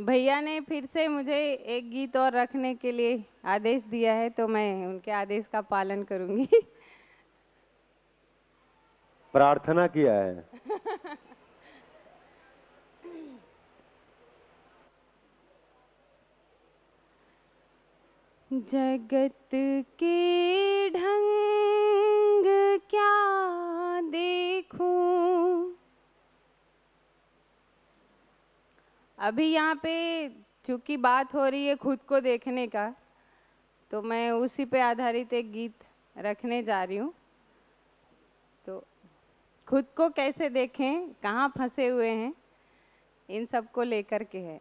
भैया ने फिर से मुझे एक गीत और रखने के लिए आदेश दिया है, तो मैं उनके आदेश का पालन करूंगी। प्रार्थना किया है। जगत के ढंग क्या देखूं। अभी यहाँ पे चूंकि बात हो रही है खुद को देखने का, तो मैं उसी पे आधारित एक गीत रखने जा रही हूँ। तो खुद को कैसे देखें, कहाँ फंसे हुए हैं, इन सब को लेकर के है।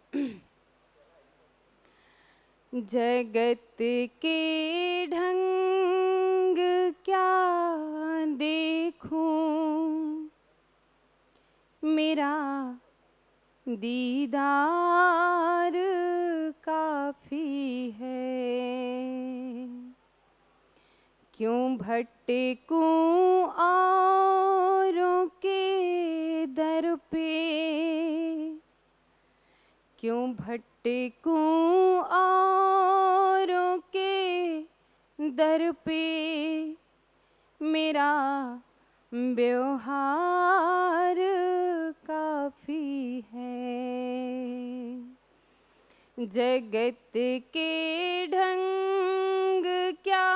जगत के ढंग क्या देखूं, मेरा दीदार काफी है। क्यों भटकूं औरों के दर पे, क्यों भटकूं औरों के दर पे, मेरा व्यवहार काफी है। जगत के ढंग क्या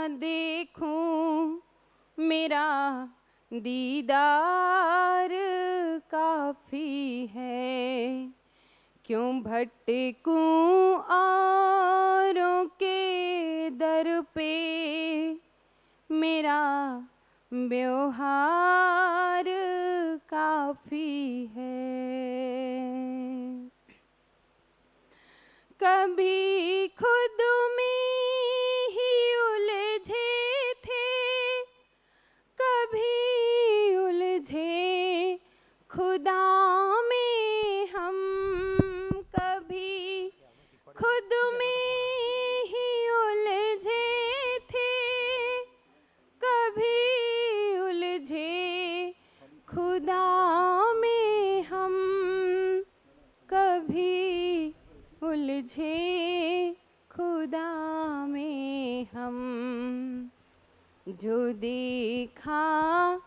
देखूं, मेरा दीदार काफी है। क्यों भटकूं औरों के दर पे, मेरा व्यवहार काफी है। कभी खुद में ही उलझे थे, कभी उलझे खुदा में हम, कभी खुद में ही उलझे थे, कभी उलझे खुदा में हम, कभी उलझे खुदा में हम। जो देखा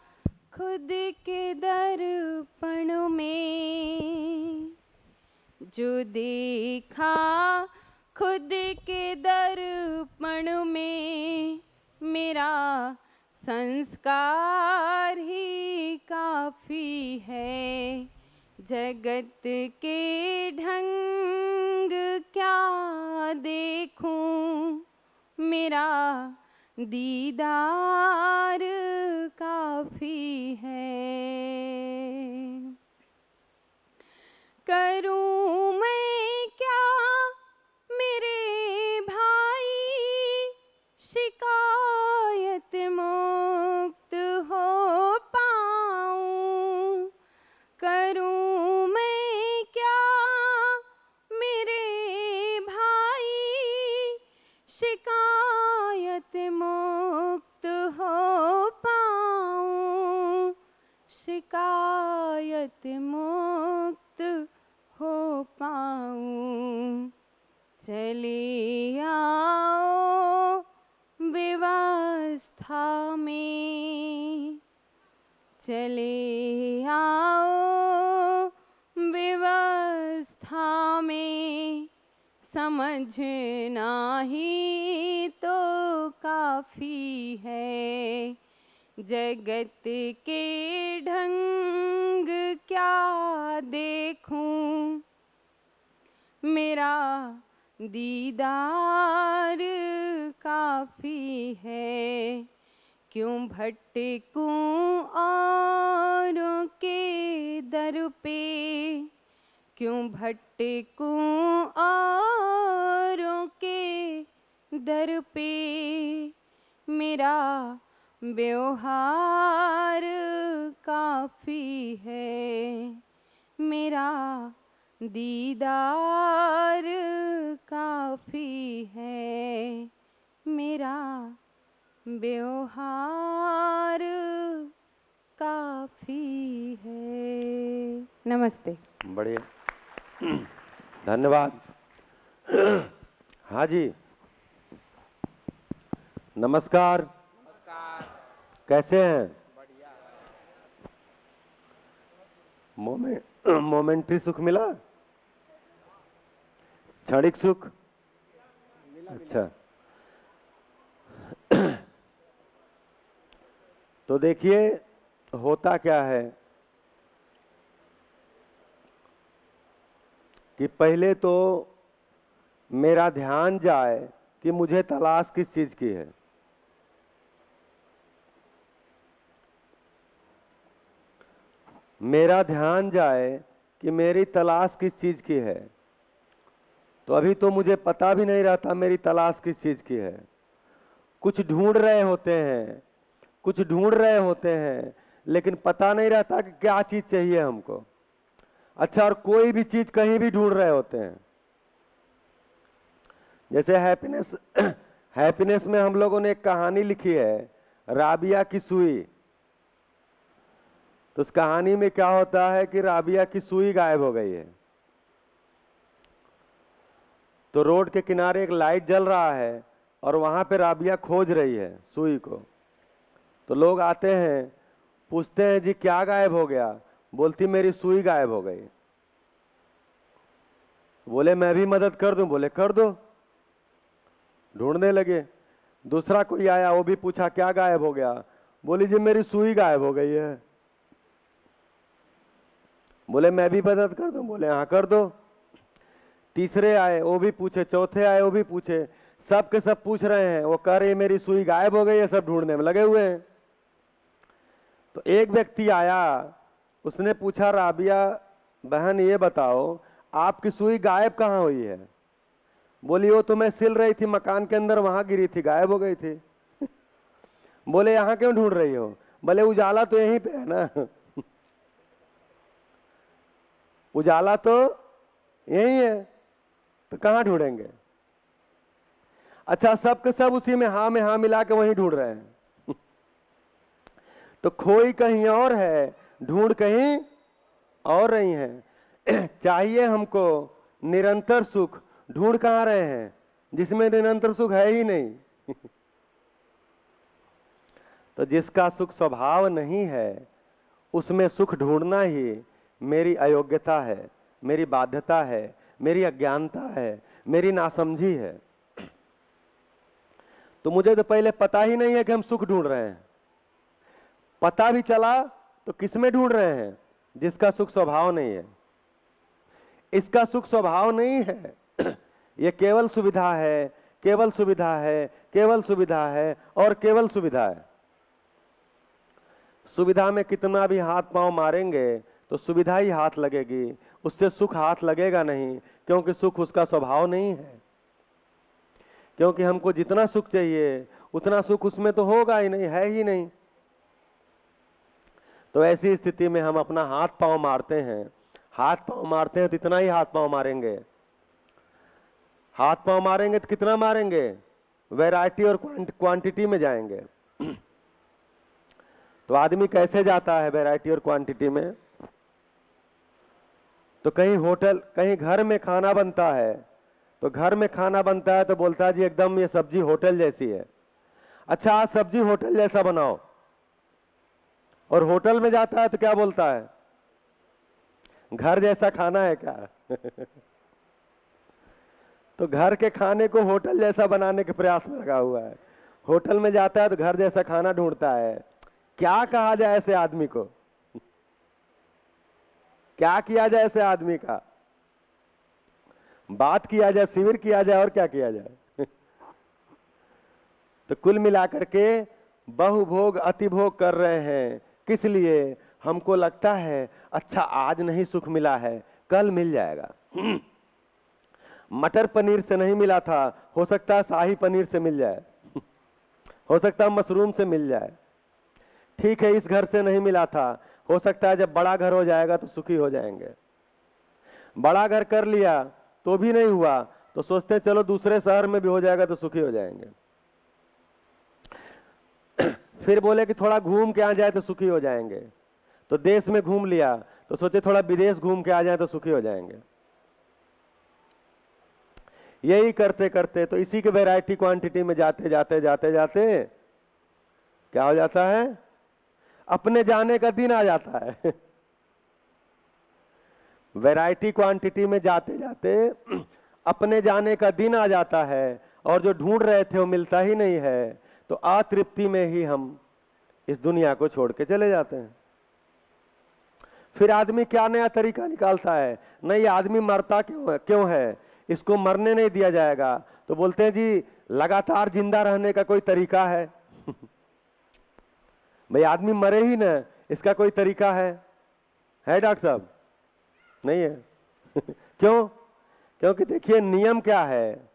खुद के दर्पण में, जो देखा खुद के दर्पण में, मेरा संस्कार ही काफी है। जगत के ढंग क्या देखूं, मेरा दीदार काफी है। करूं मैं क्या मेरे भाई, शिकायत मुक्त हो पाऊं। करूं मैं क्या मेरे भाई, शिकायत मुक्त हो पाऊं। शिकायत मुक्त हो पाऊं। चले आओ व्यवस्था में, चले आओ व्यवस्था में, समझना ही तो काफी है। जगत के ढंग क्या देखूं, मेरा दीदार काफी है। क्यों भटकूं औरों के दर पे, क्यों भटकूं औरों के दर पे, मेरा व्यवहार काफी है। मेरा दीदार काफी है। मेरा व्यवहार काफी है। नमस्ते। बढ़िया। धन्यवाद। हाँ जी, नमस्कार। नमस्कार। कैसे हैं? बढ़िया। मोमेंट्री सुख मिला, क्षणिक सुख। अच्छा, तो देखिए होता क्या है कि पहले तो मेरा ध्यान जाए कि मुझे तलाश किस चीज की है। मेरा ध्यान जाए कि मेरी तलाश किस चीज की है, तो अभी तो मुझे पता भी नहीं रहता मेरी तलाश किस चीज की है। कुछ ढूंढ रहे होते हैं, कुछ ढूंढ रहे होते हैं, लेकिन पता नहीं रहता कि क्या चीज चाहिए हमको। अच्छा, और कोई भी चीज कहीं भी ढूंढ रहे होते हैं। जैसे हैप्पीनेस हैप्पीनेस में हम लोगों ने एक कहानी लिखी है, राबिया की सुई। तो उस कहानी में क्या होता है कि राबिया की सुई गायब हो गई है। तो रोड के किनारे एक लाइट जल रहा है और वहां पे राबिया खोज रही है सुई को। तो लोग आते हैं, पूछते हैं जी क्या गायब हो गया? बोलती मेरी सुई गायब हो गई। बोले मैं भी मदद कर दूं? बोले कर दो। ढूंढने लगे। दूसरा कोई आया, वो भी पूछा क्या गायब हो गया? बोली जी मेरी सुई गायब हो गई है। बोले मैं भी मदद कर दूं? बोले हाँ कर दो। तीसरे आए, वो भी पूछे। चौथे आए, वो भी पूछे। सब के सब पूछ रहे हैं, वो कह रहे मेरी सुई गायब हो गई है, सब ढूंढने में लगे हुए हैं। तो एक व्यक्ति आया, उसने पूछा राबिया बहन ये बताओ आपकी सुई गायब कहाँ हुई है? बोली वो तो मैं सिल रही थी मकान के अंदर, वहां गिरी थी, गायब हो गई थी। बोले यहाँ क्यों ढूंढ रही हो? बोले उजाला तो यहीं पे है ना। उजाला तो यही है, तो कहाँ ढूंढेंगे? अच्छा, सब के सब उसी में हाँ मिला के वहीं ढूंढ रहे हैं। तो खोई कहीं और है, ढूंढ कहीं और रही है। चाहिए हमको निरंतर सुख, ढूंढ कहाँ रहे हैं जिसमें निरंतर सुख है ही नहीं। तो जिसका सुख स्वभाव नहीं है उसमें सुख ढूंढना ही मेरी अयोग्यता है, मेरी बाध्यता है, मेरी अज्ञानता है, मेरी नासमझी है। तो मुझे तो पहले पता ही नहीं है कि हम सुख ढूंढ रहे हैं। पता भी चला तो किसमें ढूंढ रहे हैं? जिसका सुख स्वभाव नहीं है। इसका सुख स्वभाव नहीं है। ये केवल सुविधा है, केवल सुविधा है, केवल सुविधा है और केवल सुविधा है। सुविधा में कितना भी हाथ पांव मारेंगे तो सुविधा ही हाथ लगेगी, उससे सुख हाथ लगेगा नहीं, क्योंकि सुख उसका स्वभाव नहीं है। क्योंकि हमको जितना सुख चाहिए उतना सुख उसमें तो होगा ही नहीं, है ही नहीं। तो ऐसी स्थिति में हम अपना हाथ पांव मारते हैं। हाथ पांव मारते हैं तो इतना ही हाथ पांव मारेंगे। हाथ पांव मारेंगे तो कितना मारेंगे? वैरायटी और क्वांटिटी में जाएंगे। तो आदमी कैसे जाता है वैरायटी और क्वांटिटी में? तो कहीं होटल, कहीं घर में खाना बनता है, तो घर में खाना बनता है तो बोलता है जी एकदम ये सब्जी होटल जैसी है। अच्छा, आज सब्जी होटल जैसा बनाओ। और होटल में जाता है तो क्या बोलता है? घर जैसा खाना है क्या? तो घर के खाने को होटल जैसा बनाने के प्रयास में लगा हुआ है। होटल में जाता है तो घर जैसा खाना ढूंढता है। क्या कहा जाए ऐसे आदमी को? क्या किया जाए ऐसे आदमी का? बात किया जाए, शिविर किया जाए, और क्या किया जाए? तो कुल मिलाकर के बहुभोग अतिभोग कर रहे हैं। किस लिए? हमको लगता है अच्छा आज नहीं सुख मिला है, कल मिल जाएगा। मटर पनीर से नहीं मिला था, हो सकता है शाही पनीर से मिल जाए। हो सकता है मशरूम से मिल जाए। ठीक है, इस घर से नहीं मिला था, हो सकता है जब बड़ा घर हो जाएगा तो सुखी हो जाएंगे। बड़ा घर कर लिया तो भी नहीं हुआ, तो सोचते हैं चलो दूसरे शहर में भी हो जाएगा तो सुखी हो जाएंगे। फिर बोले कि थोड़ा घूम के आ जाए तो सुखी हो जाएंगे। तो देश में घूम लिया तो सोचे थोड़ा विदेश घूम के आ जाए तो सुखी हो जाएंगे। यही करते करते तो इसी के वैरायटी क्वांटिटी में जाते जाते जाते जाते क्या हो जाता है, अपने जाने का दिन आ जाता है। वैरायटी क्वांटिटी में जाते जाते अपने जाने का दिन आ जाता है, और जो ढूंढ रहे थे वो मिलता ही नहीं है, तो अतृप्ति में ही हम इस दुनिया को छोड़ के चले जाते हैं। फिर आदमी क्या नया तरीका निकालता है, नहीं आदमी मरता क्यों है, इसको मरने नहीं दिया जाएगा, तो बोलते हैं जी लगातार जिंदा रहने का कोई तरीका है। भाई आदमी मरे ही ना, इसका कोई तरीका है डॉक्टर साहब? नहीं है। क्यों? क्योंकि देखिए नियम क्या है,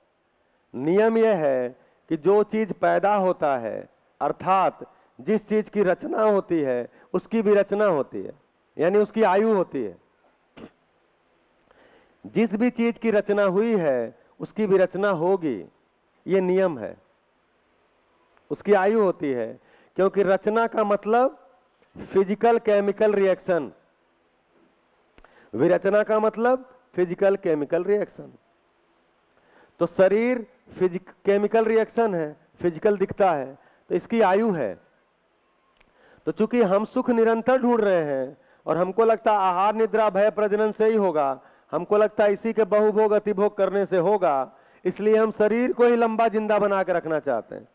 नियम यह है कि जो चीज पैदा होता है, अर्थात जिस चीज की रचना होती है उसकी भी रचना होती है, यानी उसकी आयु होती है। जिस भी चीज की रचना हुई है उसकी भी रचना होगी, ये नियम है। उसकी आयु होती है, क्योंकि रचना का मतलब फिजिकल केमिकल रिएक्शन, विरचना का मतलब फिजिकल केमिकल रिएक्शन। तो शरीर केमिकल रिएक्शन है, फिजिकल दिखता है, तो इसकी आयु है। तो चूंकि हम सुख निरंतर ढूंढ रहे हैं और हमको लगता है आहार निद्रा भय प्रजनन से ही होगा, हमको लगता है इसी के बहुभोग अतिभोग करने से होगा, इसलिए हम शरीर को ही लंबा जिंदा बना के रखना चाहते हैं।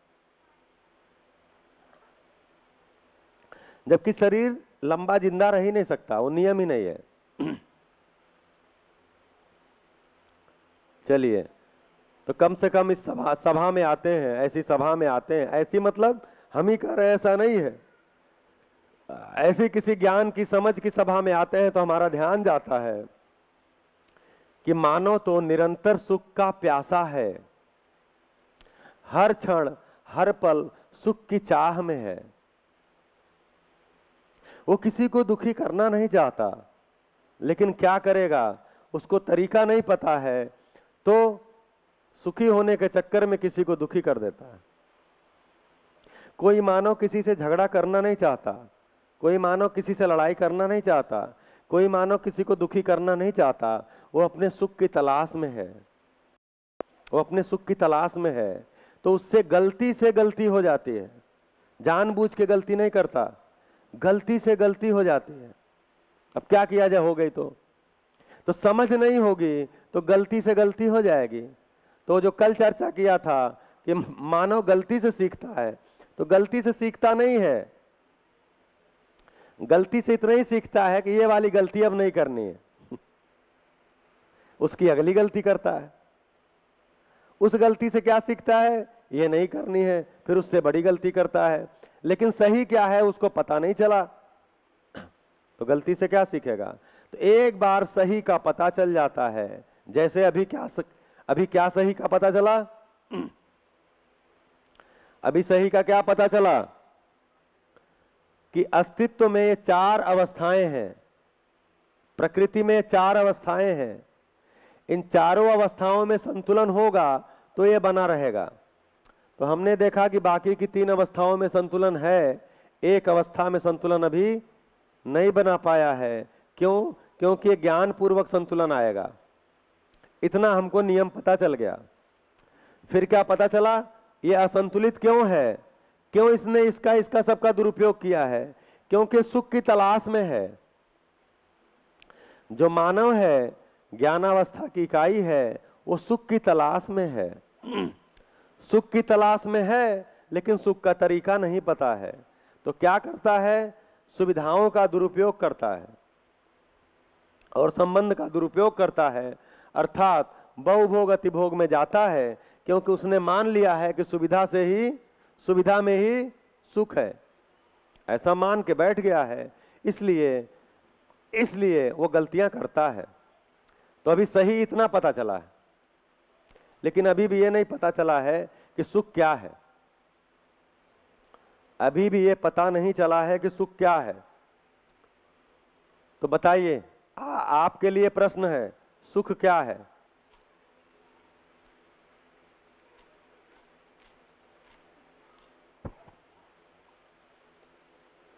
जबकि शरीर लंबा जिंदा रह ही नहीं सकता, वो नियम ही नहीं है। चलिए, तो कम से कम इस सभा में आते हैं, ऐसी सभा में आते हैं, ऐसी मतलब हम ही कर रहे हैं ऐसा नहीं है, ऐसी किसी ज्ञान की समझ की सभा में आते हैं तो हमारा ध्यान जाता है कि मानव तो निरंतर सुख का प्यासा है, हर क्षण हर पल सुख की चाह में है। वो किसी को दुखी करना नहीं चाहता, लेकिन क्या करेगा, उसको तरीका नहीं पता है, तो सुखी होने के चक्कर में किसी को दुखी कर देता है। कोई मानव किसी से झगड़ा करना नहीं चाहता, कोई मानव किसी से लड़ाई करना नहीं चाहता, कोई मानव किसी को दुखी करना नहीं चाहता, वो अपने सुख की तलाश में है, वो अपने सुख की तलाश में है। तो उससे गलती से गलती हो जाती है, जानबूझ के गलती नहीं करता, गलती से गलती हो जाती है। अब क्या किया जाए, हो गई तो समझ नहीं होगी तो गलती से गलती हो जाएगी। तो जो कल चर्चा किया था कि मानव गलती से सीखता है, तो गलती से सीखता नहीं है, गलती से इतना ही सीखता है कि ये वाली गलती अब नहीं करनी है, उसकी अगली गलती करता है। उस गलती से क्या सीखता है, ये नहीं करनी है, फिर उससे बड़ी गलती करता है, लेकिन सही क्या है उसको पता नहीं चला, तो गलती से क्या सीखेगा। तो एक बार सही का पता चल जाता है, जैसे अभी क्या सही का पता चला, अभी सही का क्या पता चला कि अस्तित्व में ये 4 अवस्थाएं हैं, प्रकृति में 4 अवस्थाएं हैं, इन चारों अवस्थाओं में संतुलन होगा तो ये बना रहेगा। तो हमने देखा कि बाकी की 3 अवस्थाओं में संतुलन है, एक अवस्था में संतुलन अभी नहीं बना पाया है। क्यों? क्योंकि ज्ञान पूर्वक संतुलन आएगा। इतना हमको नियम पता चल गया। फिर क्या पता चला, ये असंतुलित क्यों है, क्यों इसने इसका सबका दुरुपयोग किया है, क्योंकि सुख की तलाश में है। जो मानव है, ज्ञानावस्था की इकाई है, वो सुख की तलाश में है, सुख की तलाश में है, लेकिन सुख का तरीका नहीं पता है। तो क्या करता है, सुविधाओं का दुरुपयोग करता है और संबंध का दुरुपयोग करता है, अर्थात बहुभोग अतिभोग में जाता है, क्योंकि उसने मान लिया है कि सुविधा में ही सुख है, ऐसा मान के बैठ गया है, इसलिए वो गलतियां करता है। तो अभी सही इतना पता चला है, लेकिन अभी भी ये नहीं पता चला है कि सुख क्या है, अभी भी ये पता नहीं चला है कि सुख क्या है। तो बताइए, आपके लिए प्रश्न है, सुख क्या है?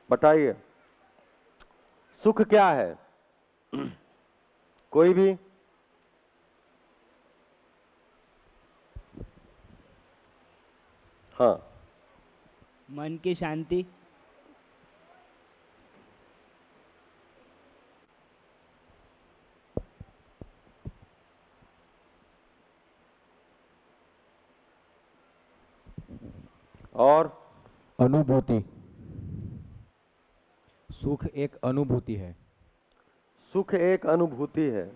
बताइए, सुख क्या है? कोई भी? हाँ। मन की शांति। और अनुभूति। सुख एक अनुभूति है। सुख एक अनुभूति है।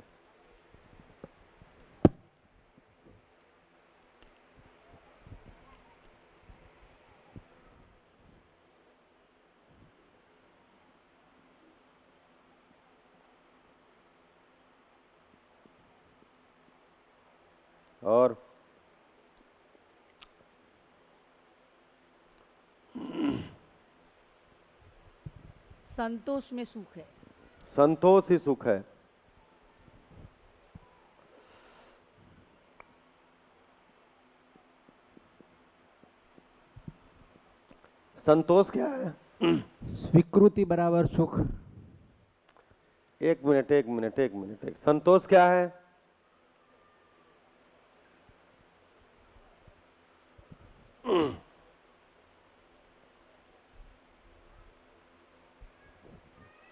और संतोष में सुख है। संतोष ही सुख है। संतोष क्या है? स्वीकृति बराबर सुख। एक मिनट एक मिनट एक मिनट एक संतोष क्या है?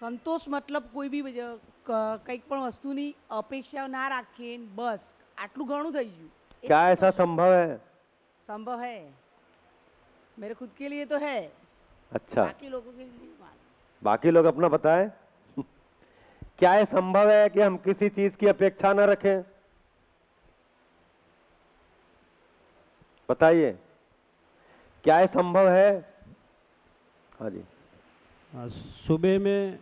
સંતોષ મતલબ કોઈ બી કંઈક પણ વસ્તુની અપેક્ષા ના રાખીએ બસ આટલું ઘણું થઈ ગયું એ क्या સંતોષ ऐसा संभव है? संभव है। मेरे खुद के लिए तो है, अच्छा, बाकी लोगों के लिए मालूम। बाकी लोग अपना बताएं। क्या ये संभव है कि हम किसी चीज की अपेक्षा न रखें? बताइए, क्या ये संभव है? हाँ जी। सुबह में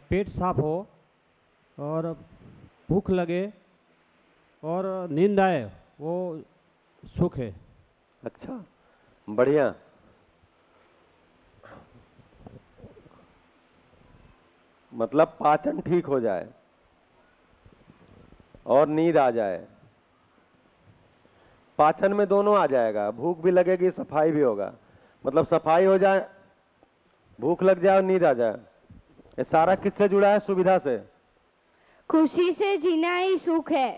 पेट साफ हो और भूख लगे और नींद आए, वो सुख है। अच्छा, बढ़िया। मतलब पाचन ठीक हो जाए और नींद आ जाए। पाचन में दोनों आ जाएगा, भूख भी लगेगी, सफाई भी होगा। मतलब सफाई हो जाए, भूख लग जाए और नींद आ जाए। ये सारा किससे जुड़ा है? सुविधा से। खुशी से जीना ही सुख है।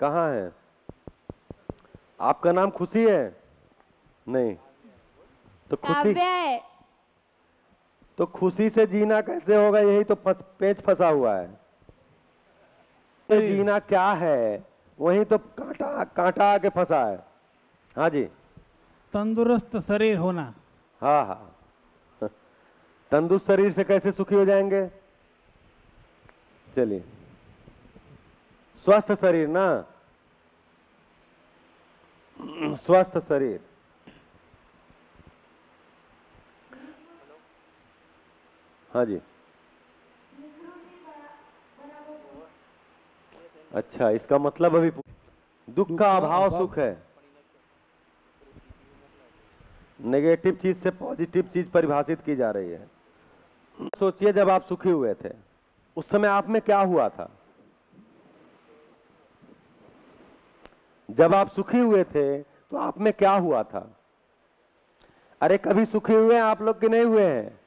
कहाँ है? आपका नाम खुशी है? नहीं तो खुशी, काव्य है। तो खुशी से जीना कैसे होगा? यही तो पेच फंसा हुआ है। ये जीना क्या है? वही तो कांटा कांटा आके फंसा है। हाँ जी। तंदुरुस्त शरीर होना। हाँ हाँ, तंदुरुस्त शरीर से कैसे सुखी हो जाएंगे? चलिए, स्वस्थ शरीर ना, स्वस्थ शरीर। हाँ जी। अच्छा, इसका मतलब अभी दुख का अभाव सुख है। नेगेटिव चीज से पॉजिटिव चीज परिभाषित की जा रही है। सोचिए, जब आप सुखी हुए थे उस समय आप में क्या हुआ था? जब आप सुखी हुए थे तो आप में क्या हुआ था? अरे कभी सुखी हुए हैं आप लोग कि नहीं हुए हैं?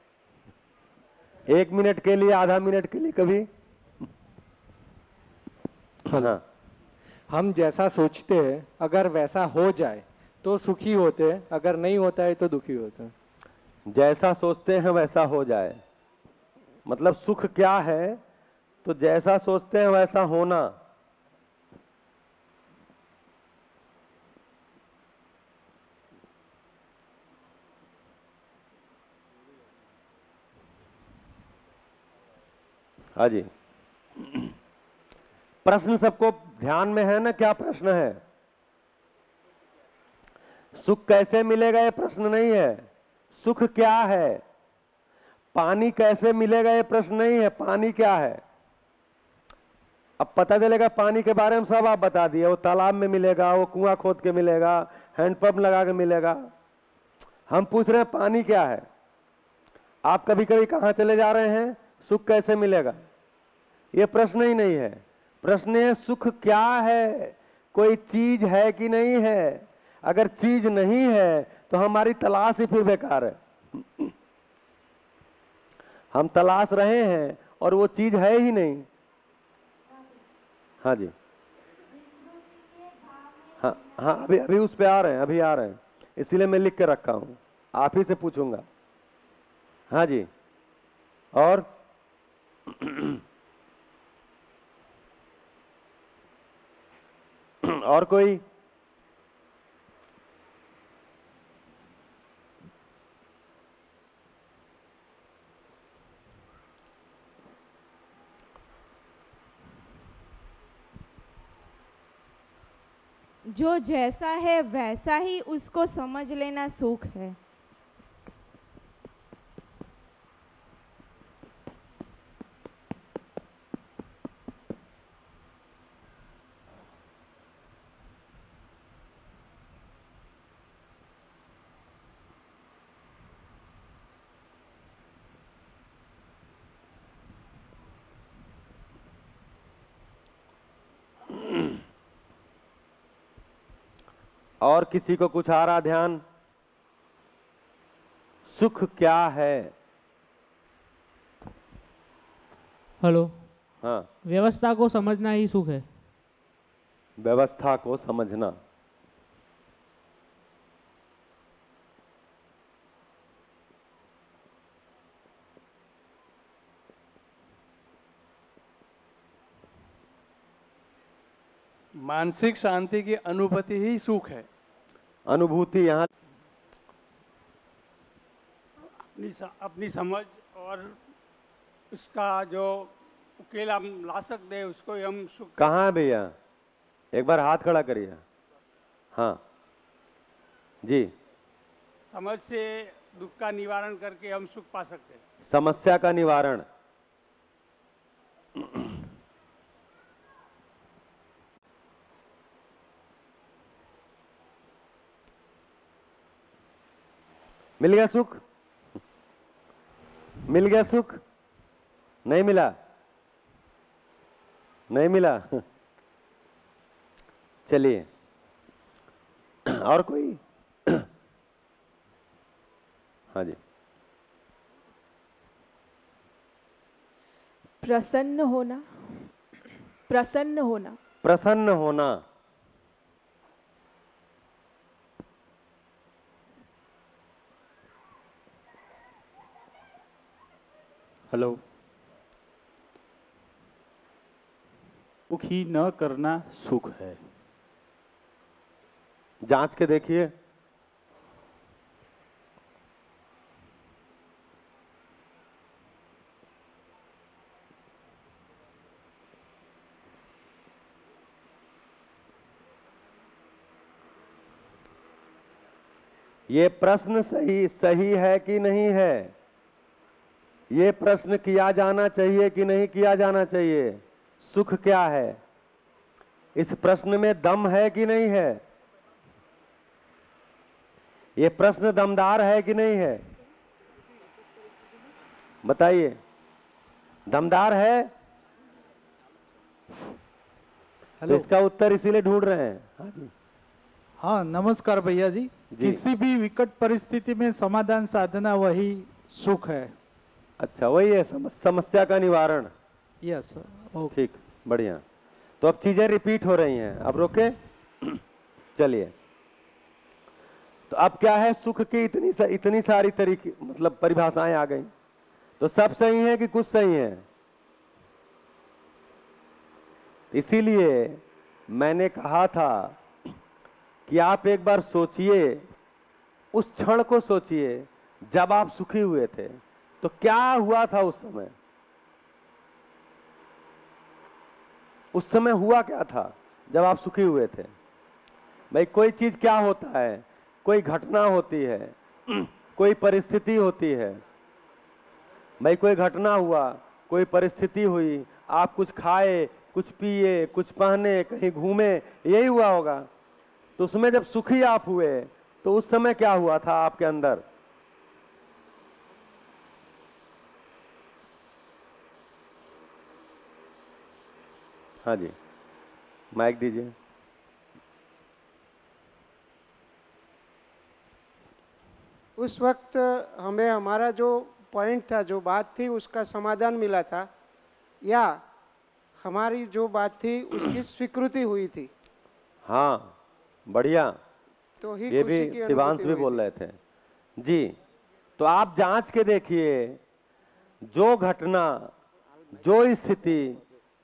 1 मिनट के लिए, आधा मिनट के लिए कभी? हाँ। हम जैसा सोचते हैं अगर वैसा हो जाए तो सुखी होते हैं, अगर नहीं होता है तो दुखी होते हैं। जैसा सोचते हैं वैसा हो जाए, मतलब सुख क्या है? तो जैसा सोचते हैं वैसा होना। हाँ जी। प्रश्न सबको ध्यान में है ना? क्या प्रश्न है? सुख कैसे मिलेगा ये प्रश्न नहीं है। सुख क्या है? पानी कैसे मिलेगा ये प्रश्न नहीं है। पानी क्या है? अब पता चलेगा पानी के बारे में सब आप बता दिए। वो तालाब में मिलेगा, वो कुआं खोद के मिलेगा, हैंडपंप लगा के मिलेगा। हम पूछ रहे हैं पानी क्या है। आप कभी कभी कहां चले जा रहे हैं? सुख कैसे मिलेगा? ये प्रश्न ही नहीं है। प्रश्न है सुख क्या है? कोई चीज है कि नहीं है? अगर चीज नहीं है तो हमारी तलाश ही फिर बेकार है। हम तलाश रहे हैं और वो चीज है ही नहीं। हाँ जी। हाँ हाँ, अभी अभी उस पे आ रहे हैं, अभी आ रहे हैं। इसीलिए मैं लिख के रखा हूं, आप ही से पूछूंगा। हाँ जी, और और कोई? जो जैसा है वैसा ही उसको समझ लेना सुख है। और किसी को कुछ आ रहा ध्यान? सुख क्या है? हेलो। हाँ, व्यवस्था को समझना ही सुख है। व्यवस्था को समझना। मानसिक शांति की अनुभूति ही सुख है। अनुभूति यहाँ अपनी समझ और उसका जो उकेल हम ला सकते हैं उसको ही हम सुख। कहाँ है भैया? एक बार हाथ खड़ा करिए। हाँ जी। समझ से दुख का निवारण करके हम सुख पा सकते हैं। समस्या का निवारण। मिल गया सुख? मिल गया सुख? नहीं मिला? नहीं मिला? चलिए, और कोई? हाँ जी। प्रसन्न होना। प्रसन्न होना। प्रसन्न होना। हेलो। दुखी न करना सुख है। जांच के देखिए। ये प्रश्न सही है कि नहीं है? ये प्रश्न किया जाना चाहिए कि नहीं किया जाना चाहिए? सुख क्या है? इस प्रश्न में दम है कि नहीं है? ये प्रश्न दमदार है कि नहीं है? बताइए, दमदार है? तो इसका उत्तर इसीलिए ढूंढ रहे हैं। हाँ जी। हाँ, नमस्कार भैया जी। किसी भी विकट परिस्थिति में समाधान साधना वही सुख है। अच्छा, वही है समस्या का निवारण। यस। ठीक, बढ़िया। तो अब चीजें रिपीट हो रही हैं, अब रोके। चलिए, तो अब क्या है? सुख की इतनी सारी तरीके, मतलब परिभाषाएं आ गई। तो सब सही है कि कुछ सही है? इसीलिए मैंने कहा था कि आप एक बार सोचिए, उस क्षण को सोचिए जब आप सुखी हुए थे, तो क्या हुआ था उस समय? उस समय हुआ क्या था जब आप सुखी हुए थे? भाई, कोई चीज क्या होता है? कोई घटना होती है, कोई परिस्थिति होती है। भाई, कोई घटना हुआ, कोई परिस्थिति हुई, आप कुछ खाए, कुछ पिए, कुछ पहने, कहीं घूमे, यही हुआ होगा। तो उसमें जब सुखी आप हुए, तो उस समय क्या हुआ था आपके अंदर? हाँ जी, माइक दीजिए। उस वक्त हमें हमारा जो पॉइंट था, जो बात थी, उसका समाधान मिला था, या हमारी जो बात थी उसकी स्वीकृति हुई थी? हाँ, बढ़िया। तो ही ये भी खुशी की शिवांश अनुभूति भी हुई बोल थी। रहे थे जी। तो आप जांच के देखिए, जो घटना, जो स्थिति,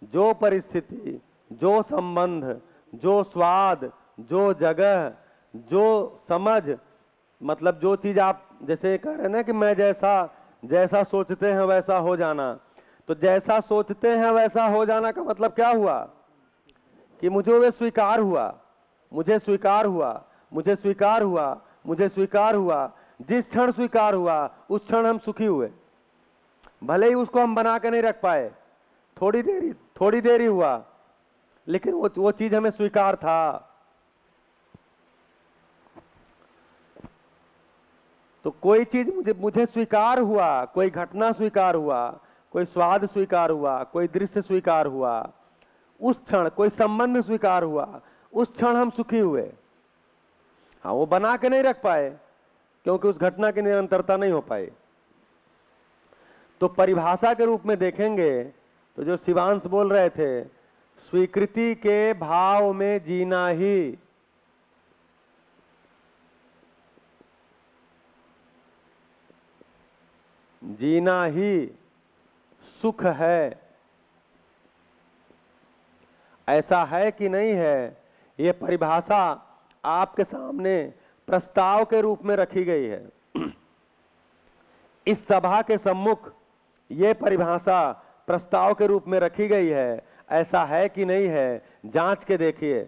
जो परिस्थिति, जो संबंध, जो स्वाद, जो जगह, जो समझ, मतलब जो चीज आप जैसे कह रहे हैं ना कि मैं जैसा सोचते हैं वैसा हो जाना, तो जैसा सोचते हैं वैसा हो जाना का मतलब क्या हुआ कि मुझे वे स्वीकार हुआ, मुझे स्वीकार हुआ, मुझे स्वीकार हुआ, मुझे स्वीकार हुआ। जिस क्षण स्वीकार हुआ उस क्षण हम सुखी हुए, भले ही उसको हम बना के नहीं रख पाए, थोड़ी देरी हुआ, लेकिन वो चीज हमें स्वीकार था। तो कोई चीज मुझे स्वीकार हुआ, कोई घटना स्वीकार हुआ, कोई स्वाद स्वीकार हुआ, कोई दृश्य स्वीकार हुआ, उस क्षण कोई संबंध स्वीकार हुआ, उस क्षण हम सुखी हुए। हाँ, वो बना के नहीं रख पाए क्योंकि उस घटना की निरंतरता नहीं हो पाई। तो परिभाषा के रूप में देखेंगे तो जो शिवांश बोल रहे थे, स्वीकृति के भाव में जीना ही सुख है। ऐसा है कि नहीं है, ये परिभाषा आपके सामने प्रस्ताव के रूप में रखी गई है। इस सभा के सम्मुख ये परिभाषा प्रस्ताव के रूप में रखी गई है। ऐसा है कि नहीं है, जांच के देखिए।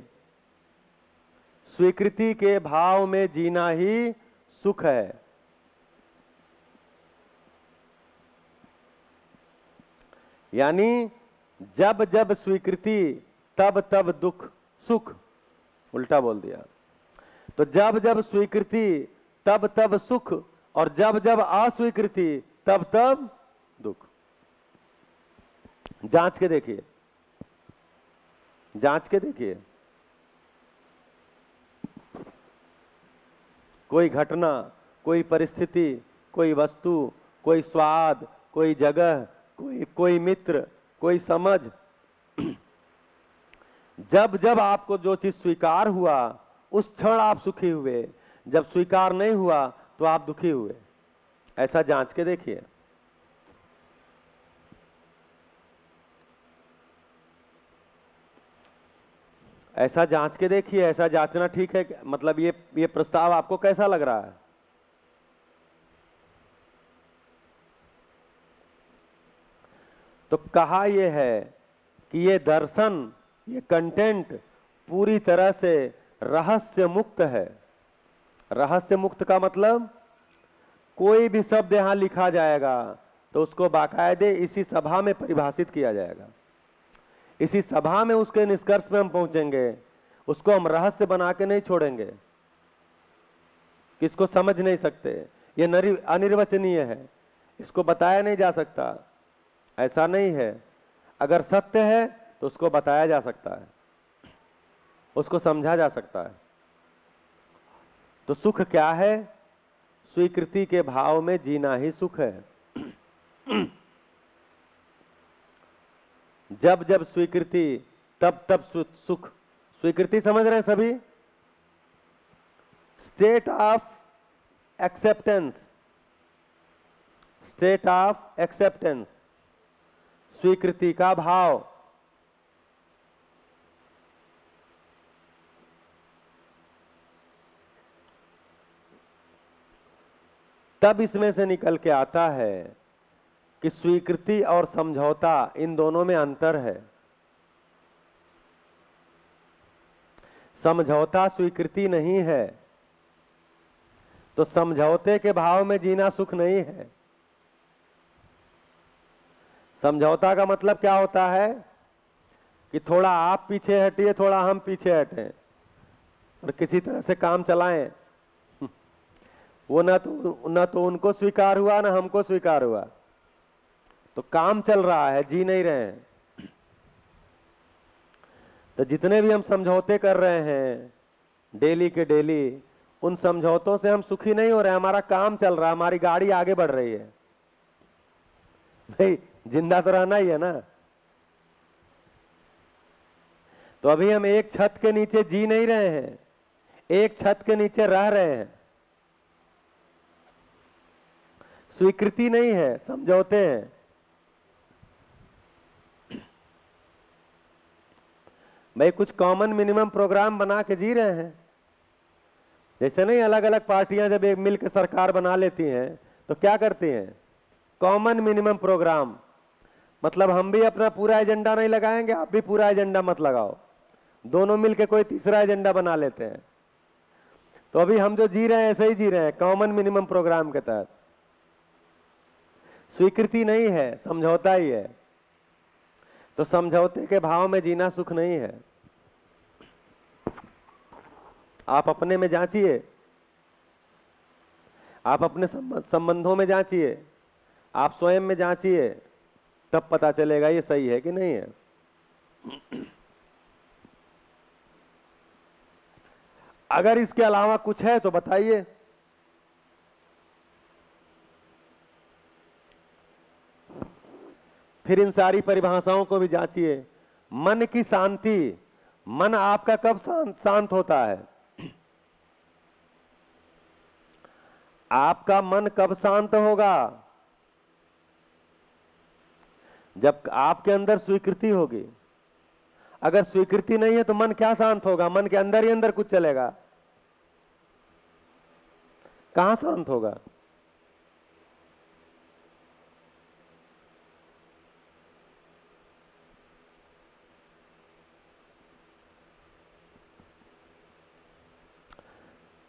स्वीकृति के भाव में जीना ही सुख है। यानी जब जब स्वीकृति तब तब दुख, सुख, उल्टा बोल दिया। तो जब जब स्वीकृति तब तब सुख, और जब जब अस्वीकृति तब तब दुख। जांच के देखिए, जांच के देखिए। कोई घटना, कोई परिस्थिति, कोई वस्तु, कोई स्वाद, कोई जगह, कोई मित्र, कोई समझ, जब जब आपको जो चीज स्वीकार हुआ उस क्षण आप सुखी हुए, जब स्वीकार नहीं हुआ तो आप दुखी हुए। ऐसा जांच के देखिए। ऐसा जांच के देखिए, ऐसा जांचना ठीक है। मतलब ये प्रस्ताव आपको कैसा लग रहा है? तो कहा यह है कि ये दर्शन, ये कंटेंट पूरी तरह से रहस्य मुक्त है। रहस्य मुक्त का मतलब कोई भी शब्द यहां लिखा जाएगा तो उसको बाकायदे इसी सभा में परिभाषित किया जाएगा, इसी सभा में उसके निष्कर्ष में हम पहुंचेंगे। उसको हम रहस्य बना के नहीं छोड़ेंगे, किसको समझ नहीं सकते, ये अनिर्वचनीय है, इसको बताया नहीं जा सकता। ऐसा नहीं है, अगर सत्य है तो उसको बताया जा सकता है, उसको समझा जा सकता है। तो सुख क्या है? स्वीकृति के भाव में जीना ही सुख है। जब जब स्वीकृति तब तब सुख। स्वीकृति समझ रहे हैं सभी? State of acceptance, state of acceptance, स्वीकृति का भाव। तब इसमें से निकल के आता है कि स्वीकृति और समझौता, इन दोनों में अंतर है। समझौता स्वीकृति नहीं है, तो समझौते के भाव में जीना सुख नहीं है। समझौता का मतलब क्या होता है कि थोड़ा आप पीछे हटिए, थोड़ा हम पीछे हटें और किसी तरह से काम चलाएं। वो ना तो उनको स्वीकार हुआ ना हमको स्वीकार हुआ, तो काम चल रहा है, जी नहीं रहे हैं। तो जितने भी हम समझौते कर रहे हैं डेली के डेली, उन समझौतों से हम सुखी नहीं हो रहे। हमारा काम चल रहा है, हमारी गाड़ी आगे बढ़ रही है। भाई जिंदा तो रहना ही है ना। तो अभी हम एक छत के नीचे जी नहीं रहे हैं, एक छत के नीचे रह रहे हैं। स्वीकृति नहीं है, समझौते हैं। भाई कुछ कॉमन मिनिमम प्रोग्राम बना के जी रहे हैं। जैसे नहीं अलग अलग पार्टियां जब एक मिलकर सरकार बना लेती हैं तो क्या करती हैं? कॉमन मिनिमम प्रोग्राम, मतलब हम भी अपना पूरा एजेंडा नहीं लगाएंगे, आप भी पूरा एजेंडा मत लगाओ, दोनों मिलकर कोई तीसरा एजेंडा बना लेते हैं। तो अभी हम जो जी रहे हैं ऐसे ही जी रहे हैं, कॉमन मिनिमम प्रोग्राम के तहत। स्वीकृति नहीं है, समझौता ही है। तो समझौते के भाव में जीना सुख नहीं है। आप अपने में जांचिए, आप अपने संबंधों में जांचिए, आप स्वयं में जांचिए, तब पता चलेगा ये सही है कि नहीं है। अगर इसके अलावा कुछ है तो बताइए। फिर इन सारी परिभाषाओं को भी जांचिए। मन की शांति, मन आपका कब शांत होता है? आपका मन कब शांत होगा? जब आपके अंदर स्वीकृति होगी। अगर स्वीकृति नहीं है तो मन क्या शांत होगा? मन के अंदर ही अंदर कुछ चलेगा, कहां शांत होगा?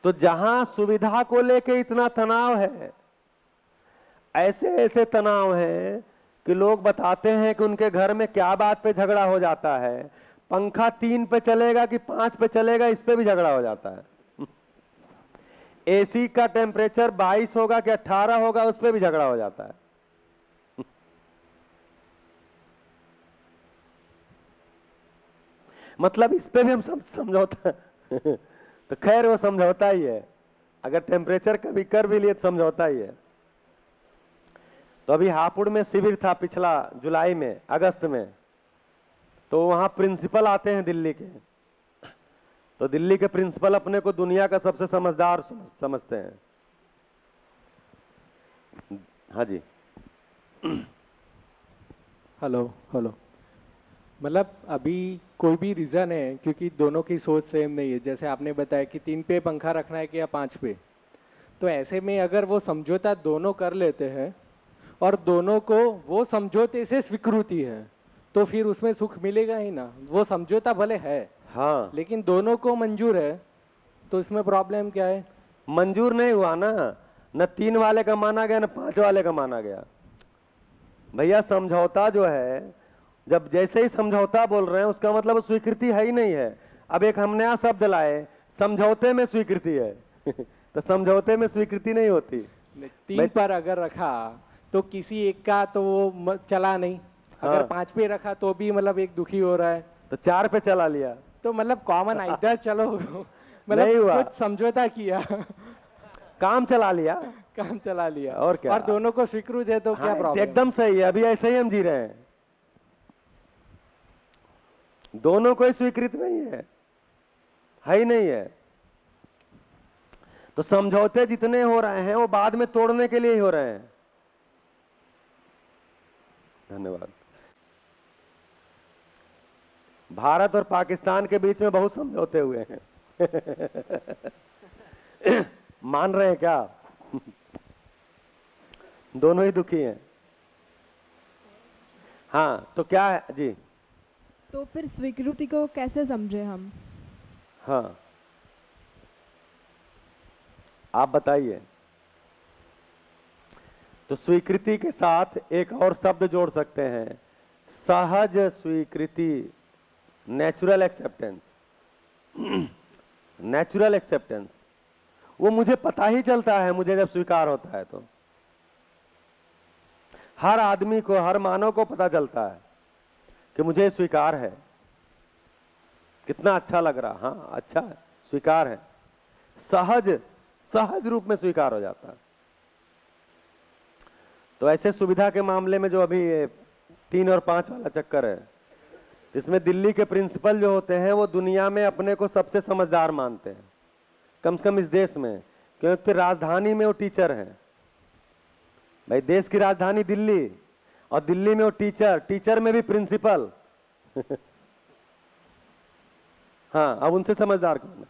तो जहां सुविधा को लेके इतना तनाव है, ऐसे ऐसे तनाव है कि लोग बताते हैं कि उनके घर में क्या बात पे झगड़ा हो जाता है। पंखा 3 पे चलेगा कि 5 पे चलेगा, इस पे भी झगड़ा हो जाता है। एसी का टेम्परेचर 22 होगा कि 18 होगा, उस पे भी झगड़ा हो जाता है। मतलब इस पे भी हम समझौता तो खैर वो समझौता ही है। अगर टेम्परेचर कभी कर भी लिए तो समझौता ही है। तो अभी हापुड़ में शिविर था पिछला जुलाई में, अगस्त में, तो वहां प्रिंसिपल आते हैं दिल्ली के। तो दिल्ली के प्रिंसिपल अपने को दुनिया का सबसे समझदार समझते हैं। हाँ जी। Hello hello. मतलब अभी कोई भी रीज़न है, क्योंकि दोनों की सोच सेम नहीं है। जैसे आपने बताया कि 3 पे पंखा रखना है कि या 5 पे, तो ऐसे में अगर वो समझौता दोनों कर लेते हैं और दोनों को वो समझौते से स्वीकृति है, तो फिर उसमें सुख मिलेगा ही ना। वो समझौता भले है, हाँ, लेकिन दोनों को मंजूर है, तो इसमें प्रॉब्लम क्या है? मंजूर नहीं हुआ ना, न 3 वाले का माना गया न 5 वाले का माना गया। भैया समझौता जो है, जब जैसे ही समझौता बोल रहे हैं उसका मतलब स्वीकृति है ही नहीं है। अब एक हम नया शब्द लाए, समझौते में स्वीकृति है। तो समझौते में स्वीकृति नहीं होती। 3 पर अगर रखा तो किसी एक का तो वो चला नहीं, अगर 5 पे रखा तो भी मतलब एक दुखी हो रहा है, तो 4 पे चला लिया, तो मतलब कॉमन इधर चलो। नहीं हुआ, मतलब कुछ समझौता किया, काम चला लिया, काम चला लिया, और क्या, और दोनों को स्वीकृत है, तो क्या प्रॉब्लम? एकदम सही है। अभी ऐसे ही हम जी रहे हैं, दोनों कोई स्वीकृत नहीं है ही नहीं है। तो समझौते जितने हो रहे हैं वो बाद में तोड़ने के लिए ही हो रहे हैं। धन्यवाद। भारत और पाकिस्तान के बीच में बहुत समझौते हुए हैं। मान रहे हैं क्या? दोनों ही दुखी हैं। हाँ, तो क्या है जी? तो फिर स्वीकृति को कैसे समझे हम? हाँ, आप बताइए। तो स्वीकृति के साथ एक और शब्द जोड़ सकते हैं, सहज स्वीकृति, नेचुरल एक्सेप्टेंस। नेचुरल एक्सेप्टेंस, वो मुझे पता ही चलता है, मुझे जब स्वीकार होता है तो हर आदमी को, हर मानव को पता चलता है कि मुझे स्वीकार है। कितना अच्छा लग रहा, हाँ अच्छा है, स्वीकार है। सहज रूप में स्वीकार हो जाता है। तो ऐसे सुविधा के मामले में जो अभी 3 और 5 वाला चक्कर है, इसमें दिल्ली के प्रिंसिपल जो होते हैं वो दुनिया में अपने को सबसे समझदार मानते हैं। कम से कम इस देश में, क्योंकि राजधानी में वो टीचर हैं भाई, देश की राजधानी दिल्ली, और दिल्ली में वो टीचर, टीचर में भी प्रिंसिपल हाँ, अब उनसे समझदार कौन है?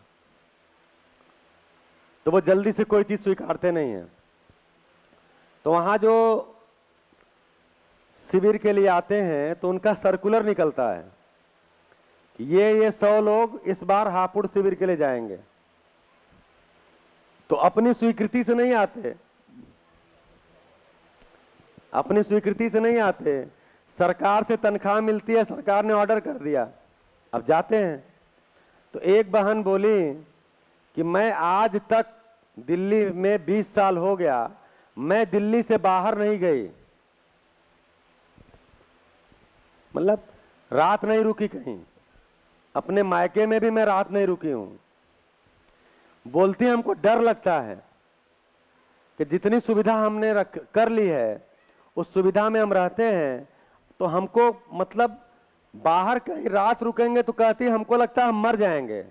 तो वो जल्दी से कोई चीज स्वीकारते नहीं है। तो वहां जो शिविर के लिए आते हैं तो उनका सर्कुलर निकलता है कि ये 100 लोग इस बार हापुड़ शिविर के लिए जाएंगे। तो अपनी स्वीकृति से नहीं आते, अपनी स्वीकृति से नहीं आते, सरकार से तनख्वाह मिलती है, सरकार ने ऑर्डर कर दिया, अब जाते हैं। तो एक बहन बोली कि मैं आज तक दिल्ली में 20 साल हो गया, मैं दिल्ली से बाहर नहीं गई, मतलब रात नहीं रुकी कहीं, अपने मायके में भी मैं रात नहीं रुकी हूं। बोलती हमको डर लगता है कि जितनी सुविधा हमने कर ली है उस सुविधा में हम रहते हैं, तो हमको मतलब बाहर कहीं रात रुकेंगे तो कहती हमको लगता है हम मर जाएंगे।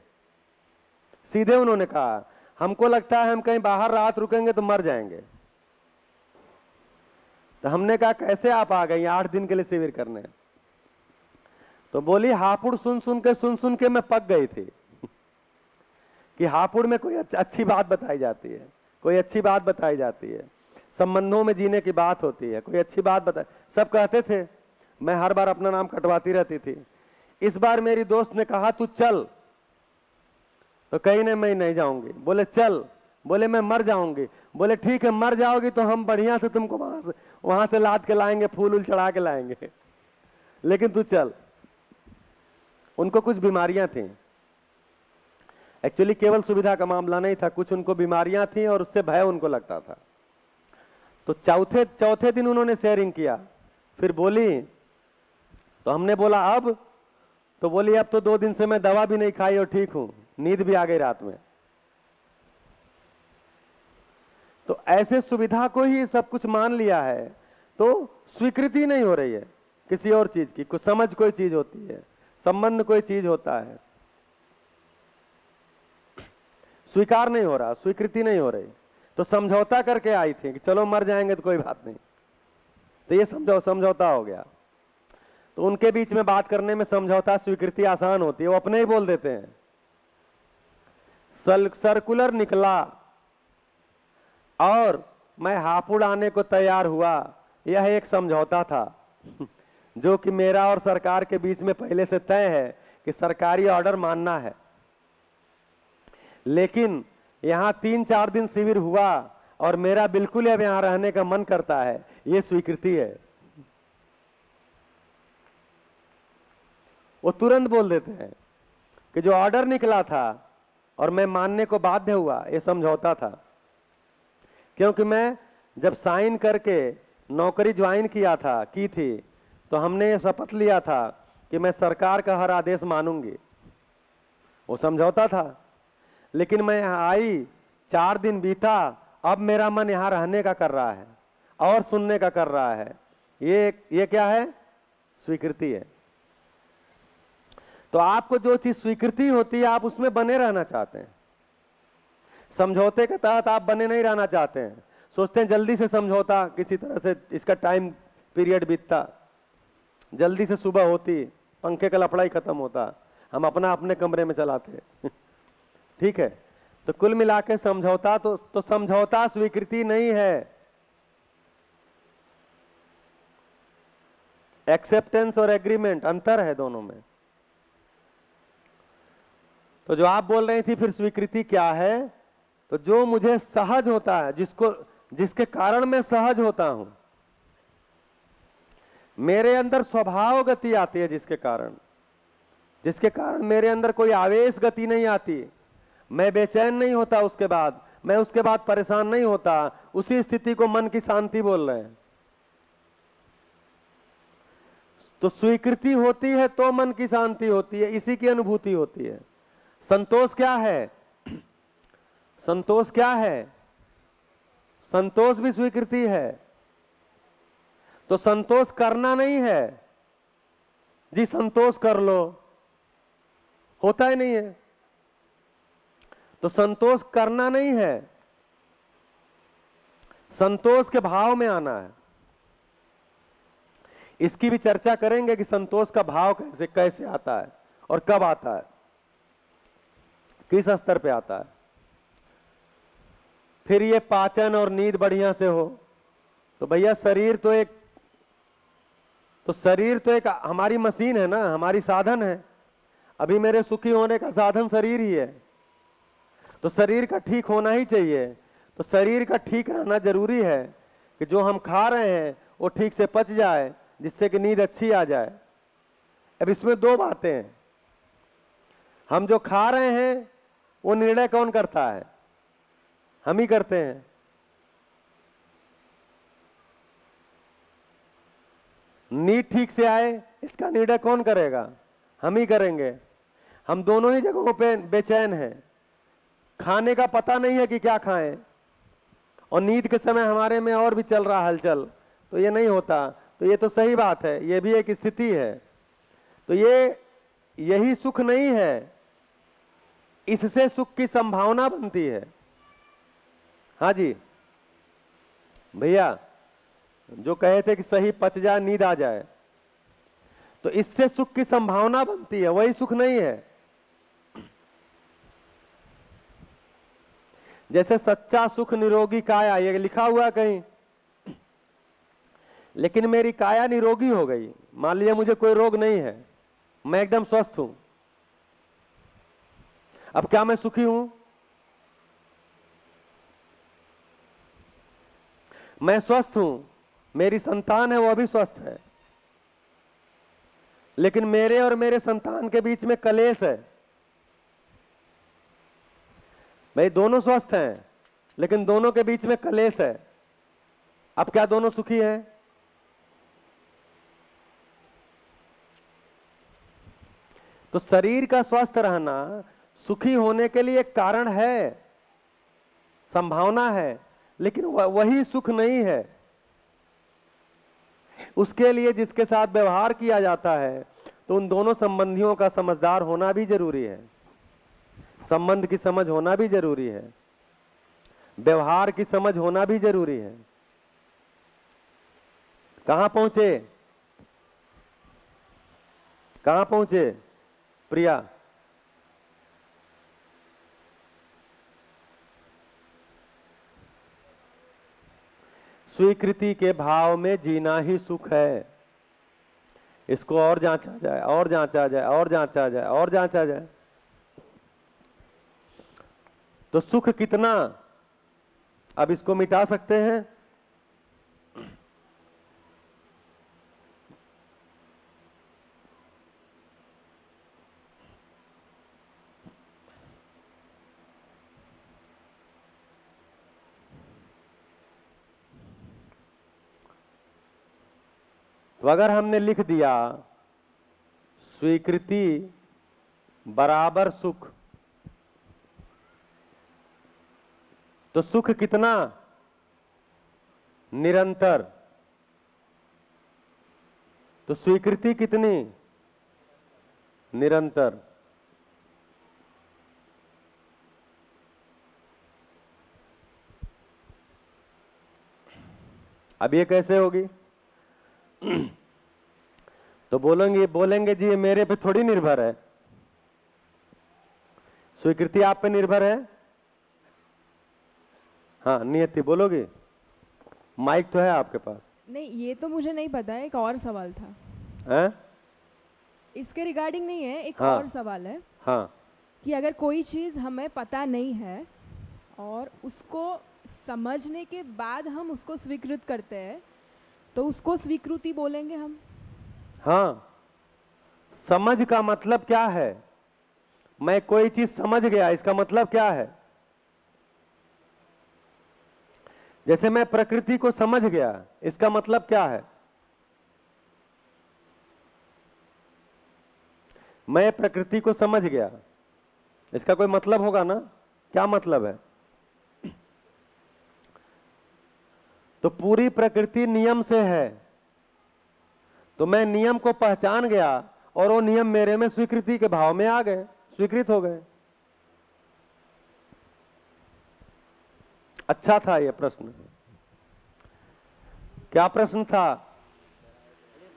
सीधे उन्होंने कहा हमको लगता है हम कहीं बाहर रात रुकेंगे तो मर जाएंगे। तो हमने कहा कैसे आप आ गई 8 दिन के लिए शिविर करने? तो बोली हापुड़ सुन सुन के मैं पक गई थी कि हापुड़ में कोई अच्छी बात बताई जाती है, कोई अच्छी बात बताई जाती है, संबंधों में जीने की बात होती है, कोई अच्छी बात बताई। सब कहते थे, मैं हर बार अपना नाम कटवाती रहती थी। इस बार मेरी दोस्त ने कहा तू चल, तो कहीं ने मैं नहीं जाऊंगी। बोले चल, बोले मैं मर जाऊंगी। बोले ठीक है मर जाओगी तो हम बढ़िया से तुमको वहां से लाद के लाएंगे, फूल उल चढ़ा के लाएंगे, लेकिन तू चल। उनको कुछ बीमारियां थी, एक्चुअली केवल सुविधा का मामला नहीं था, कुछ उनको बीमारियां थी और उससे भय उनको लगता था। तो चौथे दिन उन्होंने शेयरिंग किया, फिर बोली, तो हमने बोला अब? तो बोली अब तो 2 दिन से मैं दवा भी नहीं खाई और ठीक हूं, नींद भी आ गई रात में। तो ऐसे सुविधा को ही सब कुछ मान लिया है, तो स्वीकृति नहीं हो रही है किसी और चीज की। कुछ समझ कोई चीज होती है, संबंध कोई चीज होता है, स्वीकार नहीं हो रहा, स्वीकृति नहीं हो रही। तो समझौता करके आई थी कि चलो मर जाएंगे तो कोई बात नहीं, तो ये समझौता हो गया। तो उनके बीच में बात करने में समझौता स्वीकृति आसान होती है, वो अपने ही बोल देते हैं। सर्कुलर निकला और मैं हापुड़ आने को तैयार हुआ, यह एक समझौता था जो कि मेरा और सरकार के बीच में पहले से तय है कि सरकारी ऑर्डर मानना है। लेकिन यहां 3-4 दिन शिविर हुआ और मेरा बिल्कुल अब यहां रहने का मन करता है, यह स्वीकृति है। वो तुरंत बोल देते हैं कि जो ऑर्डर निकला था और मैं मानने को बाध्य हुआ, यह समझौता था। क्योंकि मैं जब साइन करके नौकरी ज्वाइन की थी तो हमने ये शपथ लिया था कि मैं सरकार का हर आदेश मानूंगी, वो समझौता था। लेकिन मैं यहाँ आई, 4 दिन बीता, अब मेरा मन यहाँ रहने का कर रहा है और सुनने का कर रहा है। ये क्या है? स्वीकृति है। तो आपको जो चीज स्वीकृति होती है आप उसमें बने रहना चाहते हैं, समझौते के तहत आप बने नहीं रहना चाहते हैं। सोचते हैं जल्दी से समझौता, किसी तरह से इसका टाइम पीरियड बीतता, जल्दी से सुबह होती, पंखे का लफड़ा ही खत्म होता, हम अपने कमरे में चलाते ठीक है। तो कुल मिला के समझौता तो समझौता स्वीकृति नहीं है, एक्सेप्टेंस और एग्रीमेंट अंतर है दोनों में। तो जो आप बोल रही थी फिर स्वीकृति क्या है, तो जो मुझे सहज होता है, जिसके कारण मैं सहज होता हूं, मेरे अंदर स्वभाव गति आती है, जिसके कारण मेरे अंदर कोई आवेश गति नहीं आती, मैं बेचैन नहीं होता, मैं उसके बाद परेशान नहीं होता, उसी स्थिति को मन की शांति बोल रहे हैं। तो स्वीकृति होती है तो मन की शांति होती है, इसी की अनुभूति होती है। संतोष क्या है? संतोष क्या है? संतोष भी स्वीकृति है। तो संतोष करना नहीं है जी, संतोष कर लो, होता ही नहीं है। तो संतोष करना नहीं है, संतोष के भाव में आना है। इसकी भी चर्चा करेंगे कि संतोष का भाव कैसे कैसे आता है और कब आता है, किस स्तर पे आता है। फिर ये पाचन और नींद बढ़िया से हो, तो भैया शरीर तो एक हमारी मशीन है ना, हमारी साधन है। अभी मेरे सुखी होने का साधन शरीर ही है, तो शरीर का ठीक होना ही चाहिए। तो शरीर का ठीक रहना जरूरी है कि जो हम खा रहे हैं वो ठीक से पच जाए, जिससे कि नींद अच्छी आ जाए। अब इसमें दो बातें हैं, हम जो खा रहे हैं वो निर्णय कौन करता है? हम ही करते हैं। नींद ठीक से आए इसका निर्णय कौन करेगा? हम ही करेंगे। हम दोनों ही जगहों पे बेचैन हैं, खाने का पता नहीं है कि क्या खाएं, और नींद के समय हमारे में और भी चल रहा हलचल, तो ये नहीं होता। तो ये तो सही बात है, ये भी एक स्थिति है। तो यही सुख नहीं है, इससे सुख की संभावना बनती है। हाँ जी भैया, जो कहे थे कि सही पच जाए, नींद आ जाए, तो इससे सुख की संभावना बनती है, वही सुख नहीं है। जैसे सच्चा सुख निरोगी काया, ये लिखा हुआ कहीं, लेकिन मेरी काया निरोगी हो गई। मान लिया मुझे कोई रोग नहीं है, मैं एकदम स्वस्थ हूं, अब क्या मैं सुखी हूं? मैं स्वस्थ हूं, मेरी संतान है वो भी स्वस्थ है, लेकिन मेरे और मेरे संतान के बीच में कलेश है। भाई दोनों स्वस्थ हैं, लेकिन दोनों के बीच में कलेश है। अब क्या दोनों सुखी हैं? तो शरीर का स्वस्थ रहना सुखी होने के लिए एक कारण है, संभावना है, लेकिन वही सुख नहीं है। उसके लिए जिसके साथ व्यवहार किया जाता है, तो उन दोनों संबंधियों का समझदार होना भी जरूरी है, संबंध की समझ होना भी जरूरी है, व्यवहार की समझ होना भी जरूरी है। कहां पहुंचे? कहां पहुंचे प्रिया? स्वीकृति के भाव में जीना ही सुख है। इसको और जांचा जाए, और जांचा जाए, और जांचा जाए, और जांचा जाए, तो सुख कितना? अब इसको मिटा सकते हैं? तो अगर हमने लिख दिया स्वीकृति बराबर सुख, तो सुख कितना? निरंतर। तो स्वीकृति कितनी? निरंतर। अब ये कैसे होगी? तो बोलेंगे जी ये मेरे पे थोड़ी निर्भर है, स्वीकृति आप पे निर्भर है। हाँ नियति बोलोगे? माइक तो है आपके पास। नहीं, ये तो मुझे नहीं पता है, एक और सवाल था। है? इसके रिगार्डिंग नहीं है, एक हाँ, और सवाल है। हाँ, कि अगर कोई चीज़ हमें पता नहीं है और उसको समझने के बाद हम उसको स्वीकृत करते हैं, तो उसको स्वीकृति बोलेंगे हम। हाँ, समझ का मतलब क्या है? मैं कोई चीज समझ गया, इसका मतलब क्या है? जैसे मैं प्रकृति को समझ गया, इसका मतलब क्या है? मैं प्रकृति को समझ गया, इसका कोई मतलब होगा ना? क्या मतलब है? तो पूरी प्रकृति नियम से है, तो मैं नियम को पहचान गया और वो नियम मेरे में स्वीकृति के भाव में आ गए, स्वीकृत हो गए। अच्छा था ये प्रश्न। क्या प्रश्न था?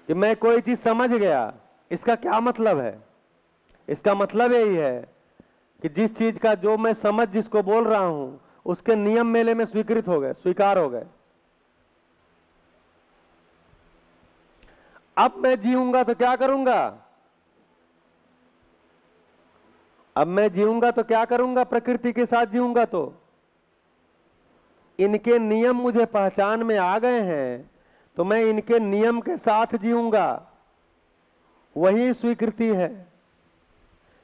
कि मैं कोई चीज समझ गया, इसका क्या मतलब है? इसका मतलब यही है कि जिस चीज का जो मैं समझ जिसको बोल रहा हूं उसके नियम मेले में स्वीकृत हो गए, स्वीकार हो गए। अब मैं जीऊंगा तो क्या करूंगा? अब मैं जीऊंगा तो क्या करूंगा? प्रकृति के साथ जीऊंगा तो इनके नियम मुझे पहचान में आ गए हैं तो मैं इनके नियम के साथ जीऊंगा, वही स्वीकृति है।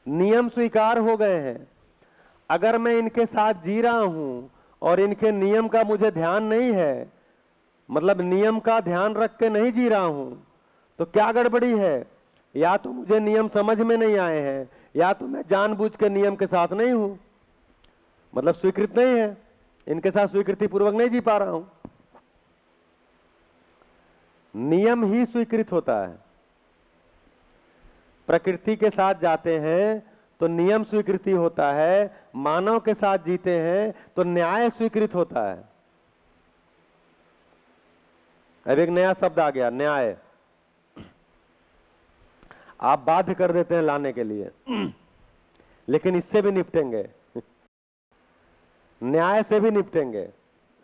नियम स्वीकार हो गए हैं। अगर मैं इनके साथ जी रहा हूं और इनके नियम का मुझे ध्यान नहीं है, मतलब नियम का ध्यान रख के नहीं जी रहा हूं, तो क्या गड़बड़ी है? या तो मुझे नियम समझ में नहीं आए हैं, या तो मैं जानबूझ के नियम के साथ नहीं हूं, मतलब स्वीकृत नहीं है, इनके साथ स्वीकृति पूर्वक नहीं जी पा रहा हूं। नियम ही स्वीकृत होता है। प्रकृति के साथ जाते हैं तो नियम स्वीकृति होता है, मानव के साथ जीते हैं तो न्याय स्वीकृत होता है। अब एक नया शब्द आ गया, न्याय। आप बाध्य कर देते हैं लाने के लिए, लेकिन इससे भी निपटेंगे, न्याय से भी निपटेंगे।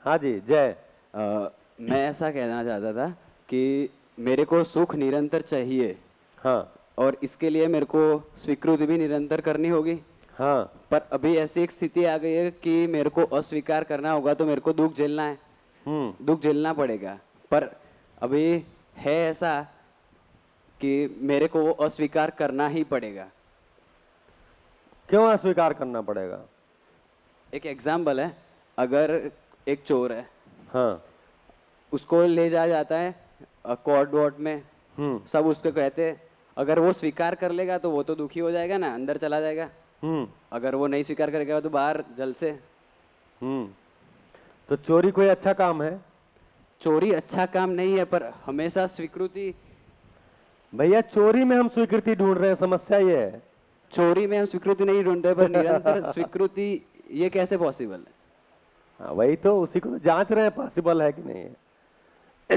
हाँ जी, जय। मैं ऐसा कहना चाहता था कि मेरे को सुख निरंतर चाहिए। हाँ। और इसके लिए मेरे को स्वीकृति भी निरंतर करनी होगी। हाँ। पर अभी ऐसी एक स्थिति आ गई है कि मेरे को अस्वीकार करना होगा तो मेरे को दुख झेलना है, दुख झेलना पड़ेगा। पर अभी है ऐसा कि मेरे को वो अस्वीकार करना ही पड़ेगा। क्यों अस्वीकार करना पड़ेगा? एक एग्जाम्पल है, अगर एक चोर है, हाँ, उसको ले जाया जाता है कोर्ट वोर्ट में, सब उसको कहते हैं, अगर वो स्वीकार कर लेगा तो वो तो दुखी हो जाएगा ना, अंदर चला जाएगा। अगर वो नहीं स्वीकार करेगा तो बाहर जल से। तो चोरी कोई अच्छा काम है? चोरी अच्छा काम नहीं है, पर हमेशा स्वीकृति। भैया चोरी में हम स्वीकृति ढूंढ रहे हैं, समस्या ये है। चोरी में हम स्वीकृति नहीं ढूंढते, पर निरंतर स्वीकृति, ये कैसे पॉसिबल है? हाँ, वही तो, उसी को जांच रहे हैं पॉसिबल है कि नहीं है,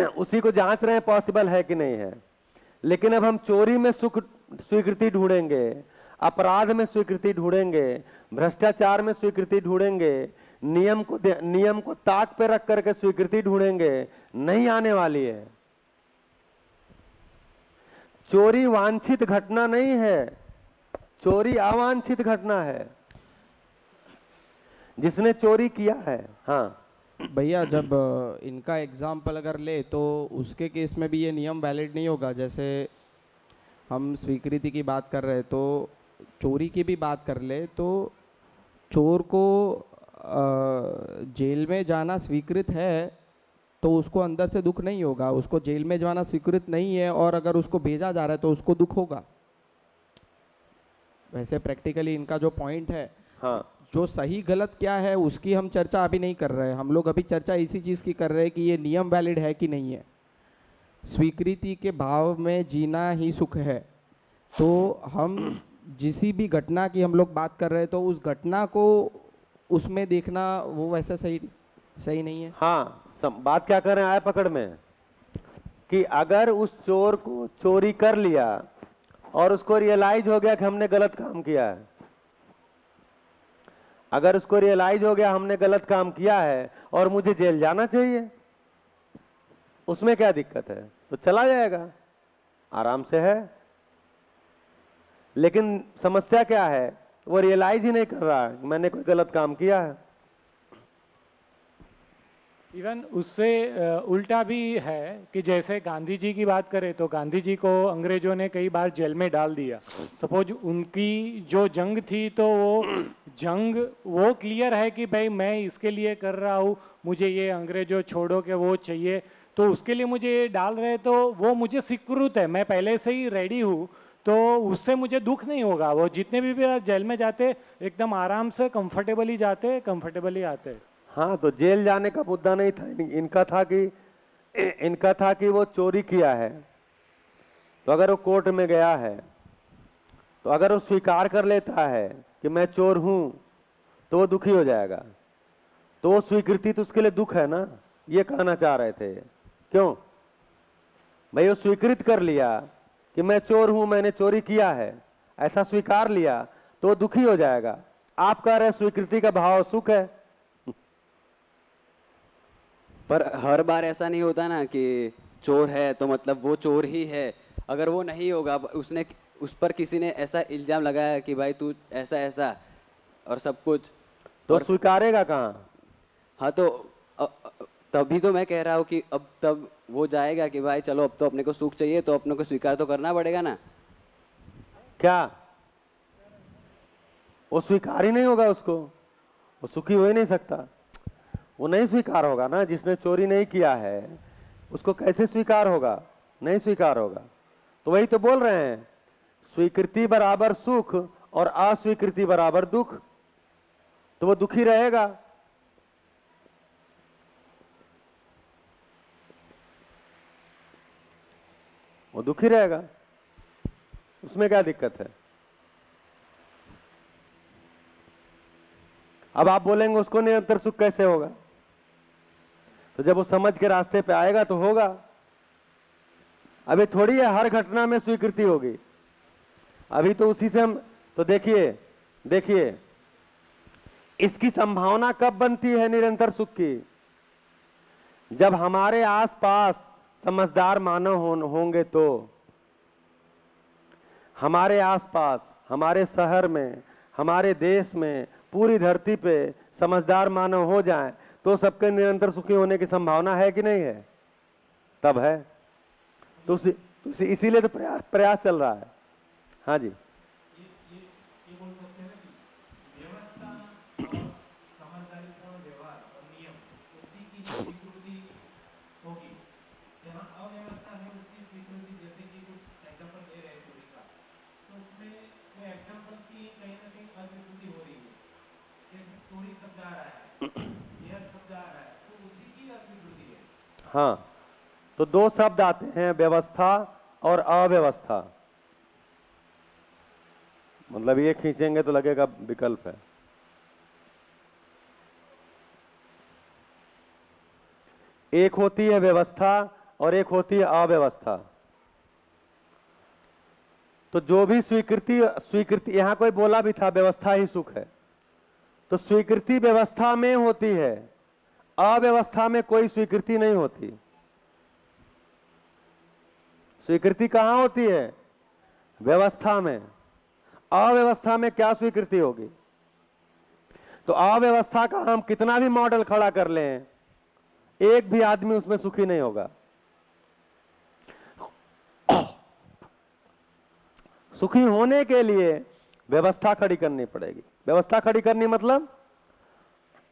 उसी को जांच रहे हैं पॉसिबल है कि नहीं है। लेकिन अब हम चोरी में सुख स्वीकृति ढूंढेंगे, अपराध में स्वीकृति ढूंढेंगे, भ्रष्टाचार में स्वीकृति ढूंढेंगे, नियम को ताक पे रख करके स्वीकृति ढूंढेंगे, नहीं आने वाली है। चोरी वांछित घटना नहीं है, चोरी अवांछित घटना है। जिसने चोरी किया है। हाँ भैया, जब इनका एग्जाम्पल अगर ले तो उसके केस में भी ये नियम वैलिड नहीं होगा। जैसे हम स्वीकृति की बात कर रहे हैं तो चोरी की भी बात कर ले तो चोर को जेल में जाना स्वीकृत है तो उसको अंदर से दुख नहीं होगा, उसको जेल में जाना स्वीकृत नहीं है और अगर उसको भेजा जा रहा है तो उसको दुख होगा। वैसे प्रैक्टिकली इनका जो पॉइंट है, हाँ, जो सही गलत क्या है उसकी हम चर्चा अभी नहीं कर रहे हैं। हम लोग अभी चर्चा इसी चीज़ की कर रहे हैं कि ये नियम वैलिड है कि नहीं है। स्वीकृति के भाव में जीना ही सुख है। तो हम जिस भी घटना की हम लोग बात कर रहे हैं तो उस घटना को उसमें देखना वो वैसा सही नहीं है। हाँ, बात क्या कर रहे हैं आए पकड़ में, कि अगर उस चोर को चोरी कर लिया और उसको रियलाइज हो गया कि हमने गलत काम किया है, अगर उसको रियलाइज हो गया हमने गलत काम किया है और मुझे जेल जाना चाहिए, उसमें क्या दिक्कत है? तो चला जाएगा, आराम से है। लेकिन समस्या क्या है, वो रियलाइज ही नहीं कर रहा है मैंने कोई गलत काम किया है। इवन उससे उल्टा भी है कि जैसे गांधी जी की बात करें तो गांधी जी को अंग्रेजों ने कई बार जेल में डाल दिया। सपोज उनकी जो जंग थी तो वो जंग वो क्लियर है कि भाई मैं इसके लिए कर रहा हूँ, मुझे ये अंग्रेजों छोड़ो के वो चाहिए, तो उसके लिए मुझे ये डाल रहे, तो वो मुझे स्वीकृत है, मैं पहले से ही रेडी हूँ, तो उससे मुझे दुख नहीं होगा। वो जितने भी जेल में जाते एकदम आराम से कंफर्टेबली जाते, कंफर्टेबली आते। हाँ, तो जेल जाने का मुद्दा नहीं था, इनका था कि वो चोरी किया है, तो अगर वो कोर्ट में गया है तो अगर वो स्वीकार कर लेता है कि मैं चोर हूं तो वो दुखी हो जाएगा। तो वो स्वीकृति तो उसके लिए दुख है ना, ये कहना चाह रहे थे। क्यों भाई, वो स्वीकृत कर लिया कि मैं चोर हूं, मैंने चोरी किया है, ऐसा स्वीकार लिया तो वो दुखी हो जाएगा। आप कह रहे हैं स्वीकृति का भाव सुख है। पर हर बार ऐसा नहीं होता ना कि चोर है तो मतलब वो चोर ही है। अगर वो नहीं होगा, उसने उस पर किसी ने ऐसा इल्जाम लगाया कि भाई तू ऐसा ऐसा और सब कुछ, तो स्वीकारेगा कहाँ? हाँ तो तभी तो मैं कह रहा हूँ कि अब तब वो जाएगा कि भाई चलो अब तो अपने को सुख चाहिए, तो अपने को स्वीकार तो करना पड़ेगा ना। क्या वो स्वीकार ही नहीं होगा उसको? वो सुखी हो ही नहीं सकता, वो नहीं स्वीकार होगा ना। जिसने चोरी नहीं किया है उसको कैसे स्वीकार होगा? नहीं स्वीकार होगा। तो वही तो बोल रहे हैं, स्वीकृति बराबर सुख और अस्वीकृति बराबर दुख। तो वो दुखी रहेगा। वो दुखी रहेगा, उसमें क्या दिक्कत है? अब आप बोलेंगे उसको निरंतर सुख कैसे होगा? तो जब वो समझ के रास्ते पे आएगा तो होगा। अभी थोड़ी है हर घटना में स्वीकृति होगी, अभी तो उसी से हम तो देखिए इसकी संभावना कब बनती है निरंतर सुख की? जब हमारे आसपास समझदार मानव होंगे। तो हमारे आसपास, हमारे शहर में, हमारे देश में, पूरी धरती पे समझदार मानव हो जाएं तो सबके निरंतर सुखी होने की संभावना है कि नहीं है? तब है। तो इसीलिए तो प्रयास चल रहा है। हाँ जी, हाँ, तो दो शब्द आते हैं, व्यवस्था और अव्यवस्था। मतलब ये खींचेंगे तो लगेगा विकल्प है। एक होती है व्यवस्था और एक होती है अव्यवस्था। तो जो भी स्वीकृति यहां कोई बोला भी था व्यवस्था ही सुख है, तो स्वीकृति व्यवस्था में होती है, अव्यवस्था में कोई स्वीकृति नहीं होती। स्वीकृति कहां होती है? व्यवस्था में। अव्यवस्था में क्या स्वीकृति होगी? तो अव्यवस्था का हम कितना भी मॉडल खड़ा कर लें, एक भी आदमी उसमें सुखी नहीं होगा। सुखी होने के लिए व्यवस्था खड़ी करनी पड़ेगी। व्यवस्था खड़ी करनी मतलब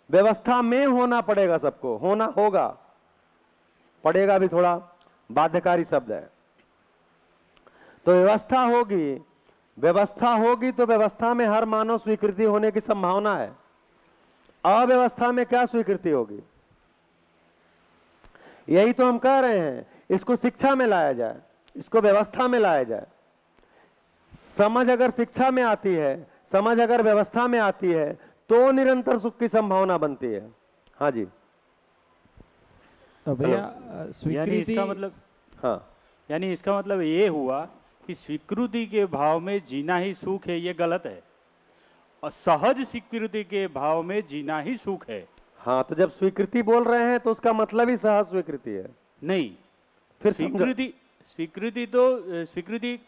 व्यवस्था में होना पड़ेगा, सबको होना होगा। पड़ेगा भी थोड़ा बाध्यकारी शब्द है। तो व्यवस्था होगी तो व्यवस्था में हर मानव स्वीकृति होने की संभावना है। अव्यवस्था में क्या स्वीकृति होगी? यही तो हम कह रहे हैं, इसको शिक्षा में लाया जाए, इसको व्यवस्था में लाया जाए। समझ अगर शिक्षा में आती है, समझ अगर व्यवस्था में आती है तो निरंतर सुख की संभावना बनती है। हाँ जी, तो भैया यानी इसका मतलब, हाँ, यानी इसका मतलब ये हुआ कि स्वीकृति के भाव में जीना ही सुख है, ये गलत है, और सहज स्वीकृति के भाव में जीना ही सुख है। हाँ, तो जब स्वीकृति बोल रहे हैं तो उसका मतलब ही सहज स्वीकृति है। नहीं, फिर स्वीकृति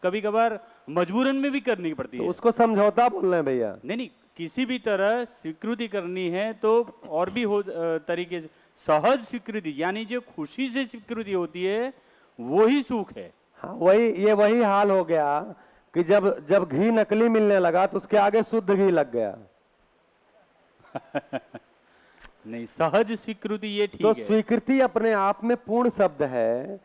कभी कभार मजबूरन में भी करनी पड़ती है। तो उसको समझौता बोल रहे हैं भैया। नहीं, किसी भी तरह स्वीकृति करनी है तो और भी हो तरीके से सहज स्वीकृति, यानी जो खुशी से स्वीकृति होती है वही सुख है। हाँ, वही हाल हो गया कि जब घी नकली मिलने लगा तो उसके आगे शुद्ध घी लग गया। नहीं, सहज स्वीकृति ये ठीक है। तो स्वीकृति अपने आप में पूर्ण शब्द है।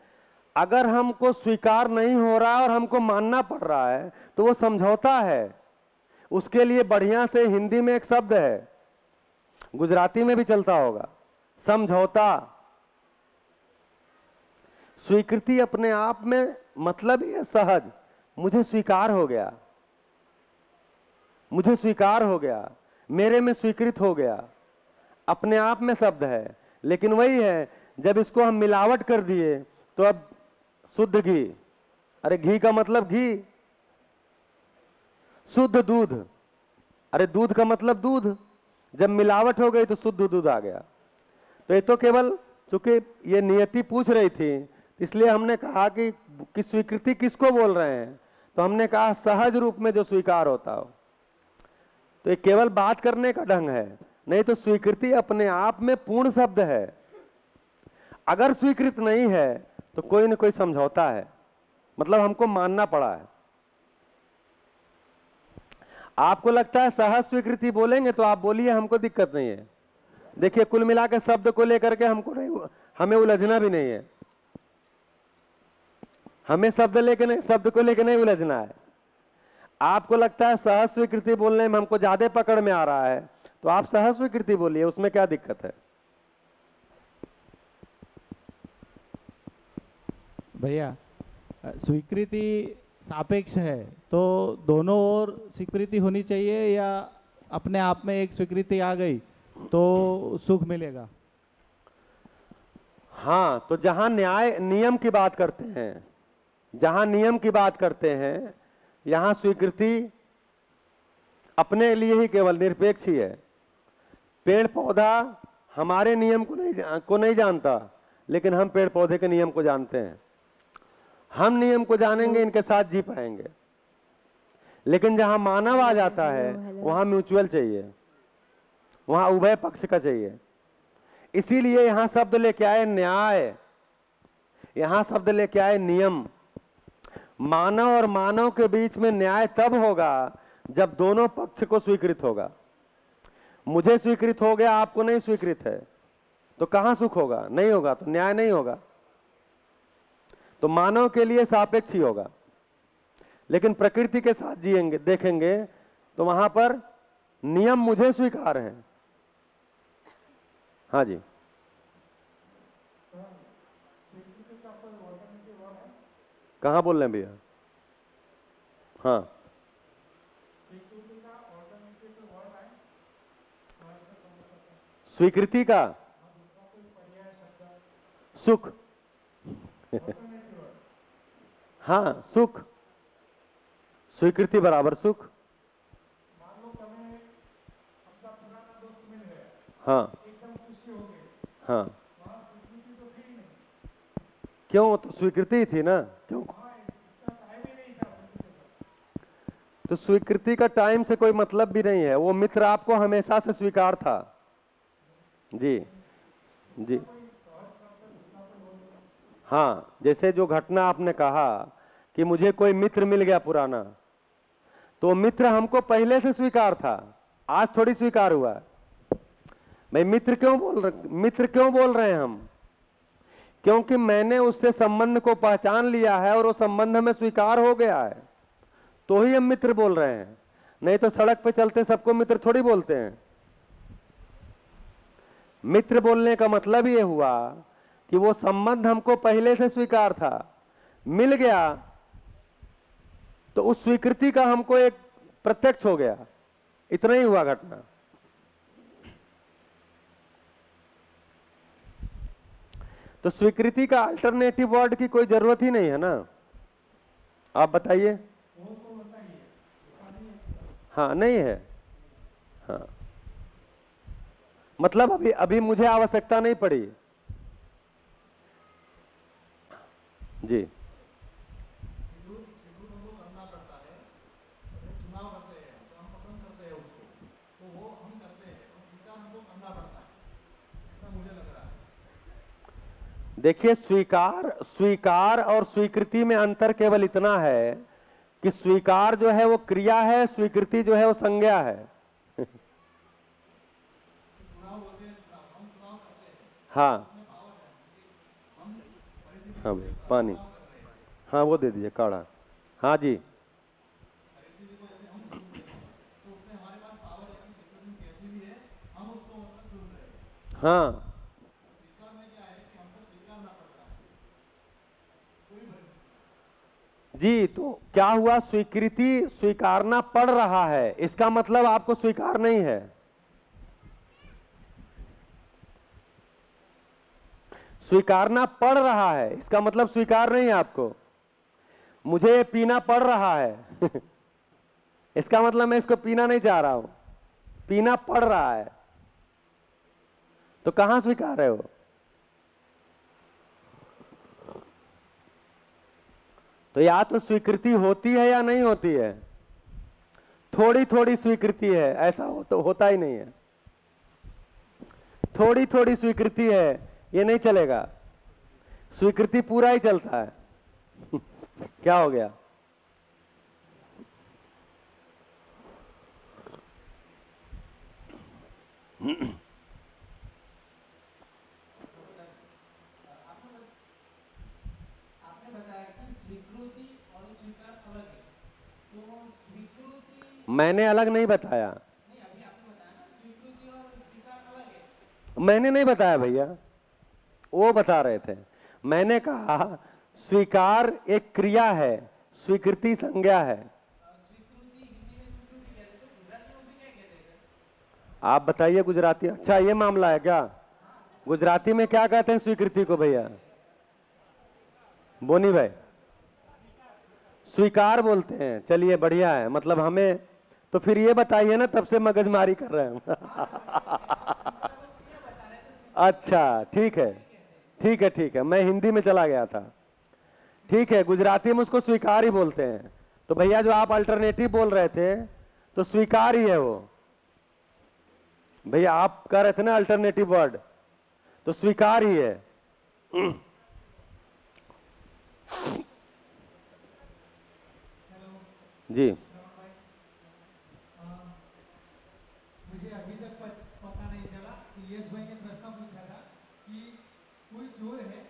अगर हमको स्वीकार नहीं हो रहा है और हमको मानना पड़ रहा है तो वो समझौता है। उसके लिए बढ़िया से हिंदी में एक शब्द है, गुजराती में भी चलता होगा, समझौता। स्वीकृति अपने आप में मतलब ही है सहज, मुझे स्वीकार हो गया, मुझे स्वीकार हो गया, मेरे में स्वीकृत हो गया। अपने आप में शब्द है, लेकिन वही है जब इसको हम मिलावट कर दिए तो अब शुद्ध घी, अरे घी का मतलब घी, शुद्ध दूध, अरे दूध का मतलब दूध, जब मिलावट हो गई तो शुद्ध दूध आ गया। तो ये तो केवल चूंकि ये नियति पूछ रही थी इसलिए हमने कहा कि स्वीकृति किसको बोल रहे हैं, तो हमने कहा सहज रूप में जो स्वीकार होता हो। तो ये केवल बात करने का ढंग है, नहीं तो स्वीकृति अपने आप में पूर्ण शब्द है। अगर स्वीकृत नहीं है तो कोई न कोई समझौता है, मतलब हमको मानना पड़ा है। आपको लगता है सहज स्वीकृति बोलेंगे तो आप बोलिए, हमको दिक्कत नहीं है। देखिए कुल मिला के शब्द को लेकर के हमें उलझना भी नहीं है, हमें शब्द को लेकर नहीं उलझना है। आपको लगता है सहज स्वीकृति बोलने में हमको ज्यादा पकड़ में आ रहा है तो आप सहज स्वीकृति बोलिए, उसमें क्या दिक्कत है। भैया स्वीकृति सापेक्ष है तो दोनों ओर स्वीकृति होनी चाहिए, या अपने आप में एक स्वीकृति आ गई तो सुख मिलेगा? हाँ, तो जहां न्याय नियम की बात करते हैं, जहां नियम की बात करते हैं, यहां स्वीकृति अपने लिए ही केवल निरपेक्ष ही है। पेड़ पौधा हमारे नियम को नहीं जानता, लेकिन हम पेड़ पौधे के नियम को जानते हैं। हम नियम को जानेंगे, इनके साथ जी पाएंगे। लेकिन जहां मानव आ जाता है वहां म्यूचुअल चाहिए, वहां उभय पक्ष का चाहिए। इसीलिए यहां शब्द लेके आए न्याय, यहां शब्द लेके आए नियम। मानव और मानव के बीच में न्याय तब होगा जब दोनों पक्ष को स्वीकृत होगा। मुझे स्वीकृत हो गया, आपको नहीं स्वीकृत है, तो कहां सुख होगा? नहीं होगा, तो न्याय नहीं होगा। तो मानव के लिए सापेक्ष ही होगा, लेकिन प्रकृति के साथ जिएंगे देखेंगे तो वहां पर नियम मुझे स्वीकार है। हाँ जी, कहाँ बोल रहे हैं भैया? हाँ, स्वीकृति का सुख हाँ, सुख, स्वीकृति बराबर सुख। हाँ हाँ, क्यों? तो स्वीकृति थी ना, क्यों? तो स्वीकृति का टाइम से कोई मतलब भी नहीं है, वो मित्र आपको हमेशा से स्वीकार था। जी जी, हाँ, जैसे जो घटना आपने कहा कि मुझे कोई मित्र मिल गया पुराना, तो मित्र हमको पहले से स्वीकार था, आज थोड़ी स्वीकार हुआ। भाई मित्र क्यों बोल रहे हैं हम? क्योंकि मैंने उससे संबंध को पहचान लिया है और वो संबंध में स्वीकार हो गया है, तो ही हम मित्र बोल रहे हैं। नहीं तो सड़क पे चलते सबको मित्र थोड़ी बोलते हैं। मित्र बोलने का मतलब ये हुआ कि वो संबंध हमको पहले से स्वीकार था, मिल गया तो उस स्वीकृति का हमको एक प्रत्यक्ष हो गया, इतना ही हुआ घटना। तो स्वीकृति का अल्टरनेटिव वर्ड की कोई जरूरत ही नहीं है ना, आप बताइए। हाँ, नहीं है। हाँ, मतलब अभी मुझे आवश्यकता नहीं पड़ी। जी, देखिए स्वीकार और स्वीकृति में अंतर केवल इतना है कि स्वीकार जो है वो क्रिया है, स्वीकृति जो है वो संज्ञा है। हाँ हाँ, पानी, हाँ वो दे दीजिए, काढ़ा। हाँ जी, हाँ जी, तो क्या हुआ? स्वीकृति स्वीकारना पड़ रहा है, इसका मतलब आपको स्वीकार नहीं है। स्वीकारना पड़ रहा है इसका मतलब स्वीकार नहीं है आपको। मुझे ये पीना पड़ रहा है इसका मतलब मैं इसको पीना नहीं चाह रहा हूं, पीना पड़ रहा है। तो कहां स्वीकार रहे हो? तो या तो स्वीकृति होती है या नहीं होती है। थोड़ी थोड़ी स्वीकृति है ऐसा तो होता ही नहीं है। थोड़ी थोड़ी स्वीकृति है ये नहीं चलेगा, स्वीकृति पूरा ही चलता है क्या हो गया? मैंने अलग नहीं बताया, मैंने नहीं बताया भैया, वो बता रहे थे। मैंने कहा स्वीकार एक क्रिया है, स्वीकृति संज्ञा है। आप बताइए गुजराती। अच्छा ये मामला है क्या? गुजराती में क्या कहते हैं स्वीकृति को भैया? बोनी भाई स्वीकार बोलते हैं। चलिए बढ़िया है, मतलब हमें तो फिर ये बताइए ना, तब से मगजमारी कर रहे हैं अच्छा ठीक है ठीक है ठीक है, मैं हिंदी में चला गया था। ठीक है, गुजराती में उसको स्वीकार ही बोलते हैं। तो भैया जो आप अल्टरनेटिव बोल रहे थे तो स्वीकार ही है वो। भैया आप कह रहे थे ना अल्टरनेटिव वर्ड, तो स्वीकार ही है जी। मुझे अभी तक पता नहीं चला कि यश भाई ने प्रश्न पूछा था कि कोई चोर है,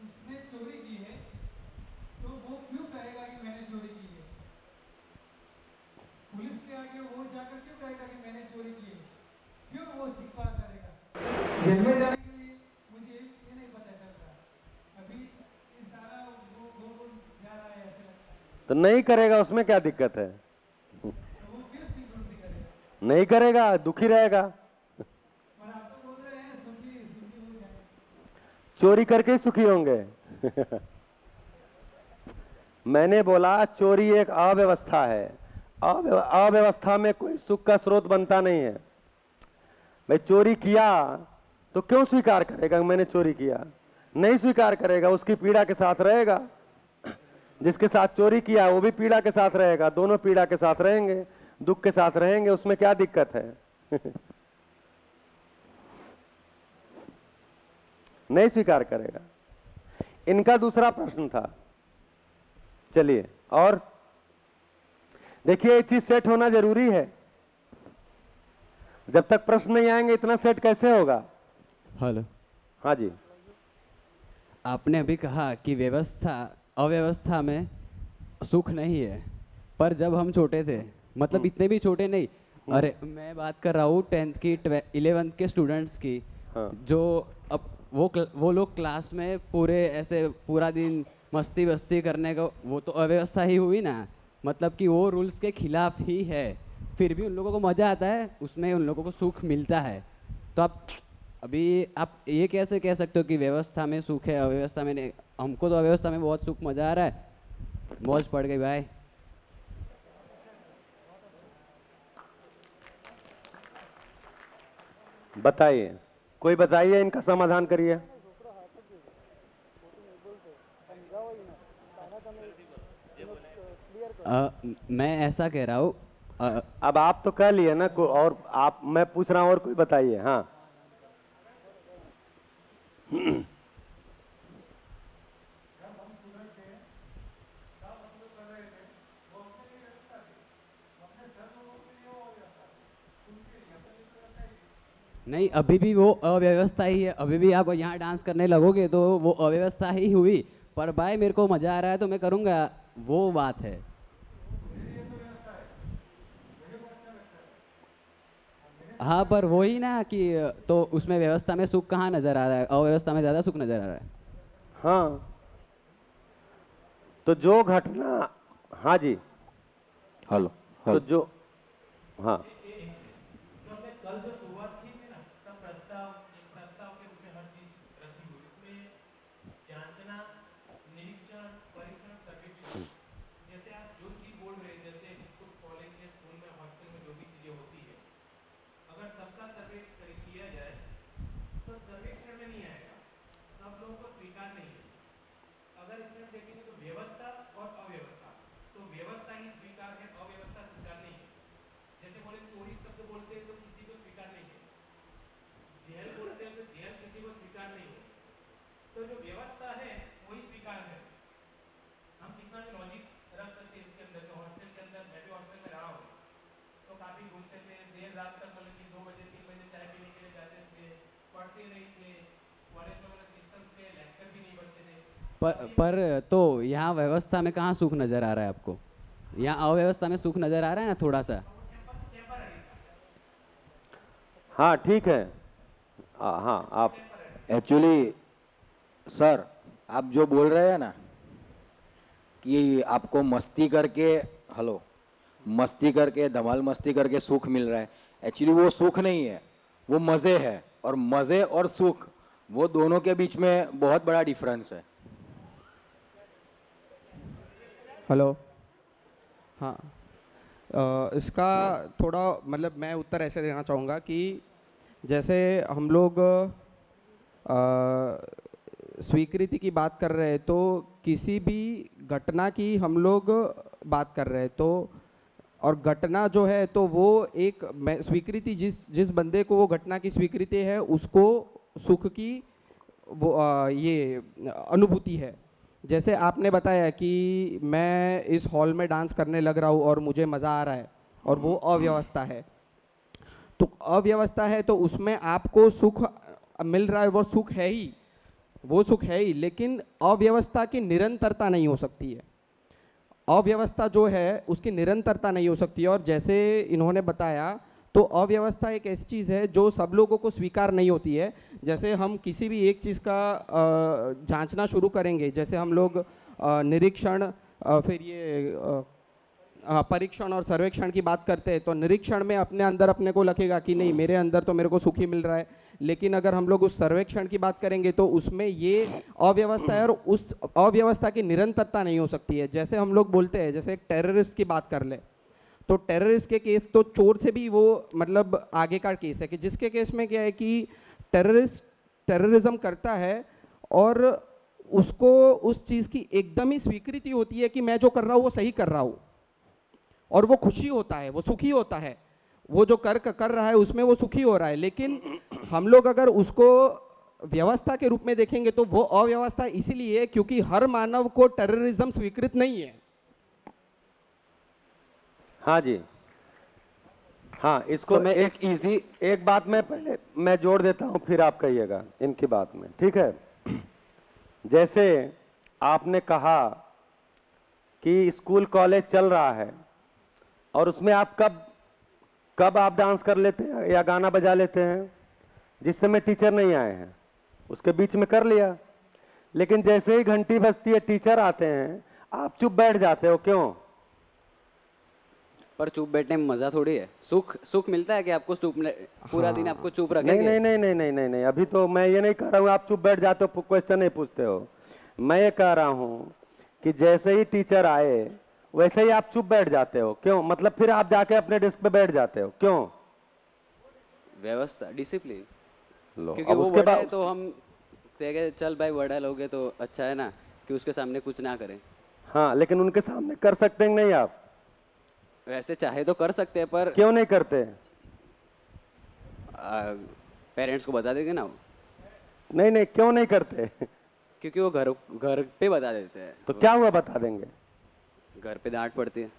उसने चोरी की है, तो वो क्यों कहेगा कि मैंने चोरी की है? पुलिस के आगे वो जाकर क्यों कहेगा कि मैंने चोरी की है? क्यों वो स्वीकार करेगा? जेल में जाने के लिए मुझे ये नहीं पता चल रहा। अभी ये सारा वो जा रहा है ऐसे लगता है। तो नहीं करेगा, उसमें क्या दिक्कत है? नहीं करेगा, दुखी रहेगा। चोरी करके ही सुखी होंगे मैंने बोला चोरी एक अव्यवस्था है, अव्यवस्था में कोई सुख का स्रोत बनता नहीं है। भाई चोरी किया तो क्यों स्वीकार करेगा मैंने चोरी किया? नहीं स्वीकार करेगा, उसकी पीड़ा के साथ रहेगा। जिसके साथ चोरी किया वो भी पीड़ा के साथ रहेगा, दोनों पीड़ा के साथ रहेंगे, दुख के साथ रहेंगे, उसमें क्या दिक्कत है नहीं स्वीकार करेगा। इनका दूसरा प्रश्न था। चलिए और देखिए ये चीज सेट होना जरूरी है। जब तक प्रश्न नहीं आएंगे इतना सेट कैसे होगा? हेलो, हाँ जी। आपने अभी कहा कि अव्यवस्था में सुख नहीं है, पर जब हम छोटे थे, मतलब इतने भी छोटे नहीं, अरे मैं बात कर रहा हूँ 10th की 11th के स्टूडेंट्स की, जो अब वो लोग क्लास में पूरे ऐसे पूरा दिन मस्ती वस्ती करने का, वो तो अव्यवस्था ही हुई ना। मतलब कि वो रूल्स के खिलाफ ही है, फिर भी उन लोगों को मज़ा आता है, उसमें उन लोगों को सुख मिलता है। तो आप ये कैसे कह सकते हो कि व्यवस्था में सुख है, अव्यवस्था में नहीं? हमको तो अव्यवस्था में बहुत सुख मज़ा आ रहा है, मौज पड़ गई भाई। बताइए, कोई बताइए, इनका समाधान करिए। मैं ऐसा कह रहा हूँ, अब आप तो कह लिए ना, और आप, मैं पूछ रहा हूँ और कोई बताइए। हाँ नहीं, अभी भी वो अव्यवस्था ही है। अभी भी आप यहाँ डांस करने लगोगे तो वो अव्यवस्था ही हुई, पर भाई मेरे को मजा आ रहा है तो मैं करूँगा, वो बात है। हाँ, पर वही ना कि तो उसमें व्यवस्था में सुख कहाँ नजर आ रहा है? अव्यवस्था में ज्यादा सुख नजर आ रहा है। हाँ, तो जो घटना, हाँ जी, हेलो, तो जो, हाँ तो सर्वेक्षण में नहीं आएगा, सब लोगों को स्वीकार नहीं है। अगर इसमें देखेंगे तो व्यवस्था और अव्यवस्था, तो व्यवस्था ही स्वीकार है, अव्यवस्था स्वीकार नहीं है। जैसे बोले चोरी शब्द बोलते हैं तो किसी को स्वीकार नहीं है, जेल बोलते हैं तो जेल किसी को स्वीकार नहीं है। तो जो व्यवस्था है वही स्वीकार है। हम कितना भी लॉजिक रख सकते हैं इसके अंदर। जो हॉस्टल के अंदर, मैं भी हॉस्टल में रहा हूँ, तो काफ़ी घूमते थे, देर रात तक, मतलब कि 2 बजे 3 बजे चाय पीने के लिए जाते थे, पढ़ते नहीं थे, कॉलेज में मतलब सिस्टम से लेक्चर भी नहीं पढ़ते थे। पर तो यहाँ व्यवस्था में कहाँ सुख नज़र आ रहा है आपको? यहाँ अव्यवस्था में सुख नज़र आ रहा है ना थोड़ा सा। हाँ ठीक है। हाँ आप एक्चुअली सर, आप जो बोल रहे हैं ना कि आपको मस्ती करके, हेलो, मस्ती करके, धमाल मस्ती करके सुख मिल रहा है, एक्चुअली वो सुख नहीं है, वो मज़े है। और मज़े और सुख, वो दोनों के बीच में बहुत बड़ा डिफरेंस है। हेलो, हाँ, इसका थोड़ा मतलब मैं उत्तर ऐसे देना चाहूँगा कि जैसे हम लोग स्वीकृति की बात कर रहे हैं, तो किसी भी घटना की हम लोग बात कर रहे हैं, तो और घटना जो है तो वो एक स्वीकृति, जिस बंदे को वो घटना की स्वीकृति है उसको सुख की वो ये अनुभूति है। जैसे आपने बताया कि मैं इस हॉल में डांस करने लग रहा हूँ और मुझे मज़ा आ रहा है, और वो अव्यवस्था है। तो अव्यवस्था है तो उसमें आपको सुख मिल रहा है, वो सुख है ही, वो सुख है ही, लेकिन अव्यवस्था की निरंतरता नहीं हो सकती है। अव्यवस्था जो है उसकी निरंतरता नहीं हो सकती है। और जैसे इन्होंने बताया, तो अव्यवस्था एक ऐसी चीज़ है जो सब लोगों को स्वीकार नहीं होती है। जैसे हम किसी भी एक चीज़ का जांचना शुरू करेंगे, जैसे हम लोग निरीक्षण, फिर ये परीक्षण और सर्वेक्षण की बात करते हैं, तो निरीक्षण में अपने अंदर अपने को लगेगा कि नहीं, मेरे अंदर तो मेरे को सुख ही मिल रहा है। लेकिन अगर हम लोग उस सर्वेक्षण की बात करेंगे तो उसमें ये अव्यवस्था है, और उस अव्यवस्था की निरंतरता नहीं हो सकती है। जैसे हम लोग बोलते हैं, जैसे एक टेररिस्ट की बात कर ले, तो टेररिस्ट के केस तो चोर से भी वो मतलब आगे का केस है, कि जिसके केस में क्या है कि टेररिज्म करता है और उसको उस चीज़ की एकदम ही स्वीकृति होती है कि मैं जो कर रहा हूँ वो सही कर रहा हूँ, और वो खुशी होता है, वो सुखी होता है, वो जो कर रहा है उसमें वो सुखी हो रहा है। लेकिन हम लोग अगर उसको व्यवस्था के रूप में देखेंगे तो वो अव्यवस्था इसीलिए है क्योंकि हर मानव को टेररिज्म स्वीकृत नहीं है। हाँ जी, हाँ, इसको तो मैं एक बात में पहले मैं जोड़ देता हूँ, फिर आप कहिएगा इनकी बात में, ठीक है। जैसे आपने कहा कि स्कूल कॉलेज चल रहा है और उसमें आप कब आप डांस कर लेते हैं या गाना बजा लेते हैं, जिस समय टीचर नहीं आए हैं, उसके बीच में कर लिया। लेकिन जैसे ही घंटी बजती है, टीचर आते हैं, आप चुप बैठ जाते हो, क्यों? पर चुप बैठने में मजा थोड़ी है। सुख मिलता है कि आपको चुप पूरा दिन आपको चुप रखेंगे? नहीं नहीं नहीं नहीं नहीं नहीं, अभी तो मैं ये नहीं कह रहा हूँ आप चुप बैठ जाते हो, क्वेश्चन नहीं पूछते हो। मैं ये कह रहा हूँ कि जैसे ही टीचर आए वैसे ही आप चुप बैठ जाते हो, क्यों? मतलब फिर आप जाके अपने डेस्क पे बैठ जाते हो, क्यों? व्यवस्था, डिसिप्लिन। लो, क्योंकि वो बड़ा है तो हम कहेंगे चल भाई बड़ा लोगे तो अच्छा है ना, कि उसके सामने कुछ ना करें। हाँ, लेकिन उनके सामने कर सकते हैं नहीं आप? वैसे चाहे तो कर सकते हैं, पर क्यों नहीं करते? पेरेंट्स को बता देंगे ना वो। नहीं नहीं, क्यों नहीं करते? क्योंकि वो घर पे बता देते हैं। तो क्या हुआ बता देंगे? घर पे डांट पड़ती है।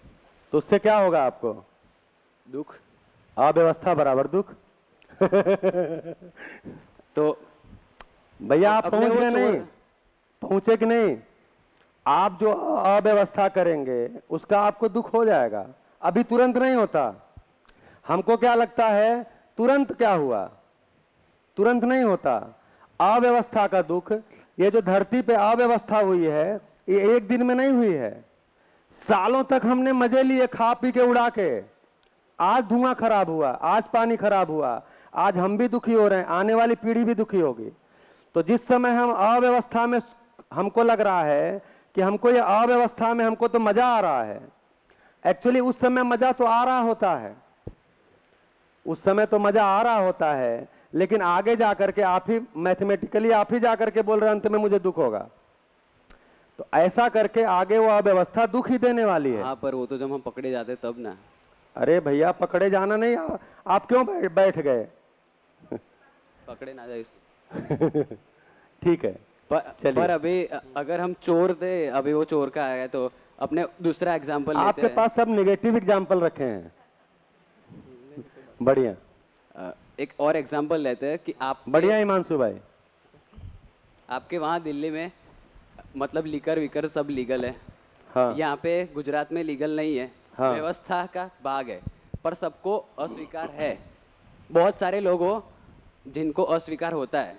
तो उससे क्या होगा आपको? दुख। अव्यवस्था बराबर दुख। तो भैया आप पहुंच गए नहीं? पहुंचे कि नहीं? आप जो अव्यवस्था करेंगे उसका आपको दुख हो जाएगा, अभी तुरंत नहीं होता। हमको क्या लगता है तुरंत क्या हुआ, तुरंत नहीं होता। अव्यवस्था का दुख, ये जो धरती पे अव्यवस्था हुई है ये एक दिन में नहीं हुई है। सालों तक हमने मजे लिए खा पी के उड़ा के। आज धुआं खराब हुआ, आज पानी खराब हुआ, आज हम भी दुखी हो रहे हैं, आने वाली पीढ़ी भी दुखी होगी। तो जिस समय हम अव्यवस्था में हमको लग रहा है कि हमको ये अव्यवस्था में हमको तो मजा आ रहा है, एक्चुअली उस समय मजा तो आ रहा होता है, उस समय तो मजा आ रहा होता है, लेकिन आगे जाकर के आप ही मैथमेटिकली आप ही जाकर के बोल रहे हैं अंत में मुझे दुख होगा, तो ऐसा करके आगे वो अव्यवस्था दुख ही देने वाली है। हाँ, पर वो तो जब हम पकड़े जाते तब ना। अरे भैया पकड़े जाना नहीं, आप क्यों बैठ गए? पकड़े ना जाए ठीक है। पर अभी अगर हम चोर थे, अभी वो चोर का आया तो अपने दूसरा एग्जाम्पल लेते आपके पास सब नेगेटिव एग्जाम्पल रखे हैं, बढ़िया। एक और एग्जाम्पल लेते हैं कि आप बढ़िया हिमांशु भाई, आपके वहाँ दिल्ली में मतलब लिकर विकर सब लीगल है। हाँ। यहाँ पे गुजरात में लीगल नहीं है। हाँ। व्यवस्था का भाग है, पर सबको अस्वीकार है। बहुत सारे लोग हो जिनको अस्वीकार होता है,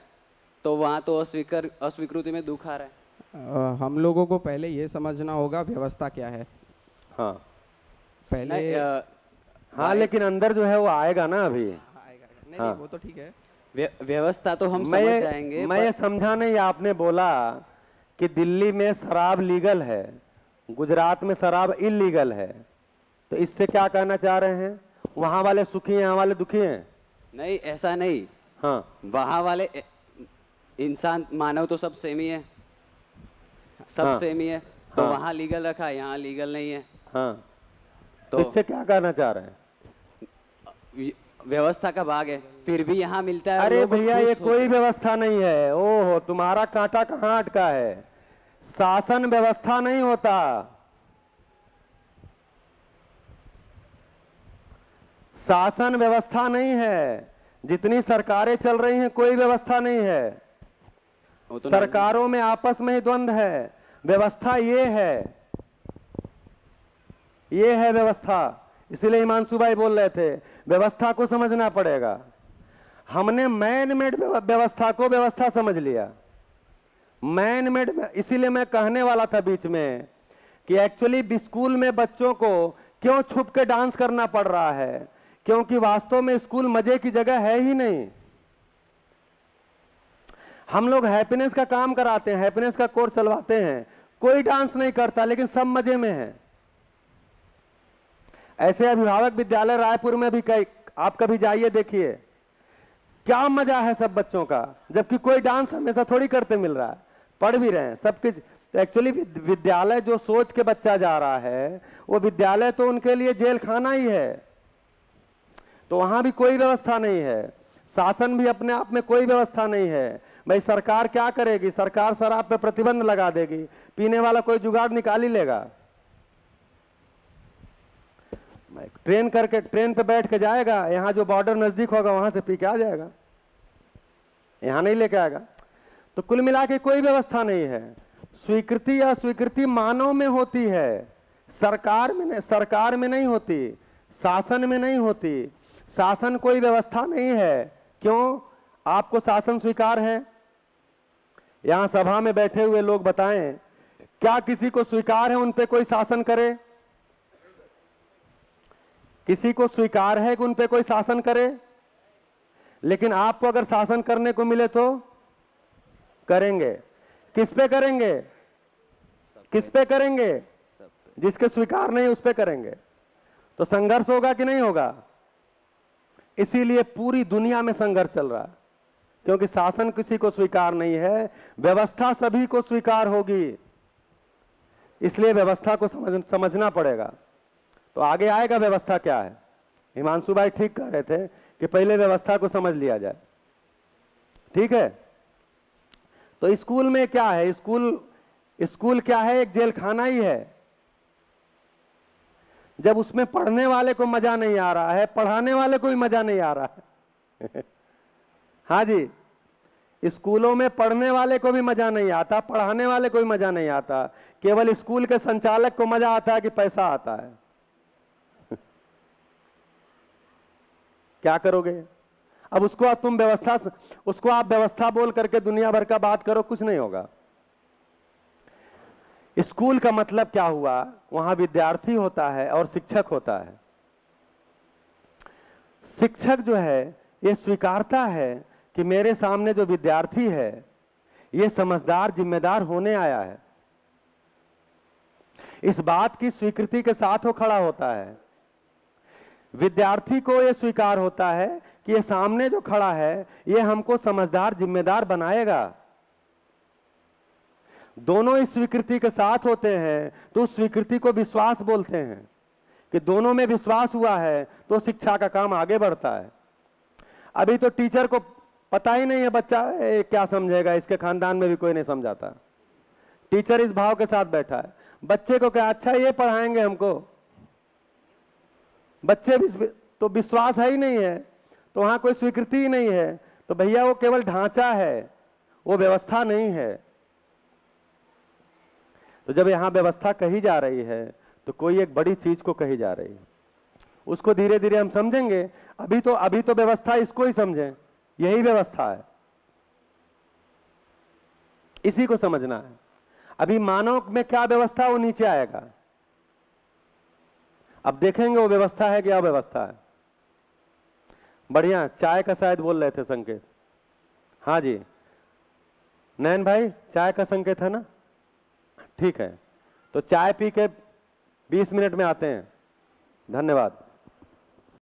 तो वहाँ तो अस्वीकृति में दुख आ रहा है। हम लोगों को पहले ये समझना होगा व्यवस्था क्या है। हाँ पहले हाँ, लेकिन अंदर जो है वो आएगा ना अभी। नहीं, वो तो ठीक है। व्यवस्था तो हम समझ जाएंगे। मैं ये समझा नहीं, आपने बोला कि दिल्ली में शराब लीगल है, गुजरात में शराब इलीगल है, तो इससे क्या कहना चाह रहे हैं? वहां वाले सुखी हैं, यहाँ वाले दुखी हैं? नहीं, ऐसा नहीं। हाँ, वहां वाले इंसान मानव तो सब सेम ही है, सब हाँ। सेम ही है। तो हाँ। वहां लीगल रखा है, यहाँ लीगल नहीं है। हाँ, तो इससे क्या कहना चाह रहे हैं? व्यवस्था का भाग है, फिर भी यहाँ मिलता है। अरे भैया ये कोई व्यवस्था नहीं है। ओहो, तुम्हारा कांटा कहाँ अटका है? शासन व्यवस्था नहीं होता, शासन व्यवस्था नहीं है। जितनी सरकारें चल रही हैं कोई व्यवस्था नहीं है, तो सरकारों में आपस में ही द्वंद्व है। व्यवस्था ये है व्यवस्था। इसीलिए हिमांशु भाई बोल रहे थे व्यवस्था को समझना पड़ेगा। हमने मैन मेड व्यवस्था को व्यवस्था समझ लिया, मैन मेड। इसीलिए मैं कहने वाला था बीच में कि एक्चुअली स्कूल में बच्चों को क्यों छुप के डांस करना पड़ रहा है, क्योंकि वास्तव में स्कूल मजे की जगह है ही नहीं। हम लोग हैप्पीनेस का काम कराते हैं, हैप्पीनेस का कोर्स चलवाते हैं, कोई डांस नहीं करता, लेकिन सब मजे में है। ऐसे अभिभावक विद्यालय रायपुर में भी कई, आप कभी जाइए देखिए क्या मजा है सब बच्चों का, जबकि कोई डांस हमेशा थोड़ी करते मिल रहा है, पढ़ भी रहे हैं सब कुछ। तो एक्चुअली विद्यालय जो सोच के बच्चा जा रहा है, वो विद्यालय तो उनके लिए जेल खाना ही है। तो वहां भी कोई व्यवस्था नहीं है, शासन भी अपने आप में कोई व्यवस्था नहीं है। भाई सरकार क्या करेगी? सरकार शराब पे प्रतिबंध लगा देगी, पीने वाला कोई जुगाड़ निकाल ही लेगा। ट्रेन पे बैठ के जाएगा, यहाँ जो बॉर्डर नजदीक होगा वहां से पी के आ जाएगा, यहाँ नहीं लेके आएगा। तो कुल मिला के कोई व्यवस्था नहीं है। स्वीकृति या स्वीकृति मानव में होती है, सरकार में नहीं होती, शासन में नहीं होती। शासन कोई व्यवस्था नहीं है। क्यों? आपको शासन स्वीकार है? यहां सभा में बैठे हुए लोग बताएं, क्या किसी को स्वीकार है उन पे कोई शासन करे? किसी को स्वीकार है कि उन पे कोई शासन करे? लेकिन आपको अगर शासन करने को मिले तो करेंगे। किस पे करेंगे? किस पे करेंगे? जिसके स्वीकार नहीं उस पे करेंगे। तो संघर्ष होगा कि नहीं होगा? इसीलिए पूरी दुनिया में संघर्ष चल रहा है, क्योंकि शासन किसी को स्वीकार नहीं है, व्यवस्था सभी को स्वीकार होगी। इसलिए व्यवस्था को समझना पड़ेगा। तो आगे आएगा व्यवस्था क्या है। हिमांशु भाई ठीक कह रहे थे कि पहले व्यवस्था को समझ लिया जाए, ठीक है। तो स्कूल में क्या है? स्कूल क्या है? एक जेल खाना ही है। जब उसमें पढ़ने वाले को मजा नहीं आ रहा है, पढ़ाने वाले को भी मजा नहीं आ रहा है हाँ जी, स्कूलों में पढ़ने वाले को भी मजा नहीं आता, पढ़ाने वाले को भी मजा नहीं आता। केवल स्कूल के संचालक को मजा आता है कि पैसा आता है क्या करोगे? अब उसको आप व्यवस्था बोल करके दुनिया भर का बात करो, कुछ नहीं होगा। स्कूल का मतलब क्या हुआ? वहां विद्यार्थी होता है और शिक्षक होता है। शिक्षक जो है ये स्वीकारता है कि मेरे सामने जो विद्यार्थी है ये समझदार जिम्मेदार होने आया है। इस बात की स्वीकृति के साथ वो खड़ा होता है। विद्यार्थी को ये स्वीकार होता है कि ये सामने जो खड़ा है ये हमको समझदार जिम्मेदार बनाएगा। दोनों इस स्वीकृति के साथ होते हैं तो उस स्वीकृति को विश्वास बोलते हैं कि दोनों में विश्वास हुआ है तो शिक्षा का काम आगे बढ़ता है। अभी तो टीचर को पता ही नहीं है बच्चा क्या समझेगा, इसके खानदान में भी कोई नहीं समझाता। टीचर इस भाव के साथ बैठा है, बच्चे को क्या अच्छा ये पढ़ाएंगे हमको, बच्चे भी तो विश्वास है ही नहीं है, तो वहां कोई स्वीकृति ही नहीं है। तो भैया वो केवल ढांचा है, वो व्यवस्था नहीं है। तो जब यहां व्यवस्था कही जा रही है तो कोई एक बड़ी चीज को कही जा रही है, उसको धीरे धीरे हम समझेंगे। अभी तो व्यवस्था इसको ही समझें, यही व्यवस्था है, इसी को समझना है। अभी मानव में क्या व्यवस्था वो नीचे आएगा, अब देखेंगे वो व्यवस्था है कि अव्यवस्था है। बढ़िया, चाय का शायद बोल रहे थे संकेत। हाँ जी नयन भाई, चाय का संकेत है ना, ठीक है। तो चाय पी के 20 मिनट में आते हैं। धन्यवाद।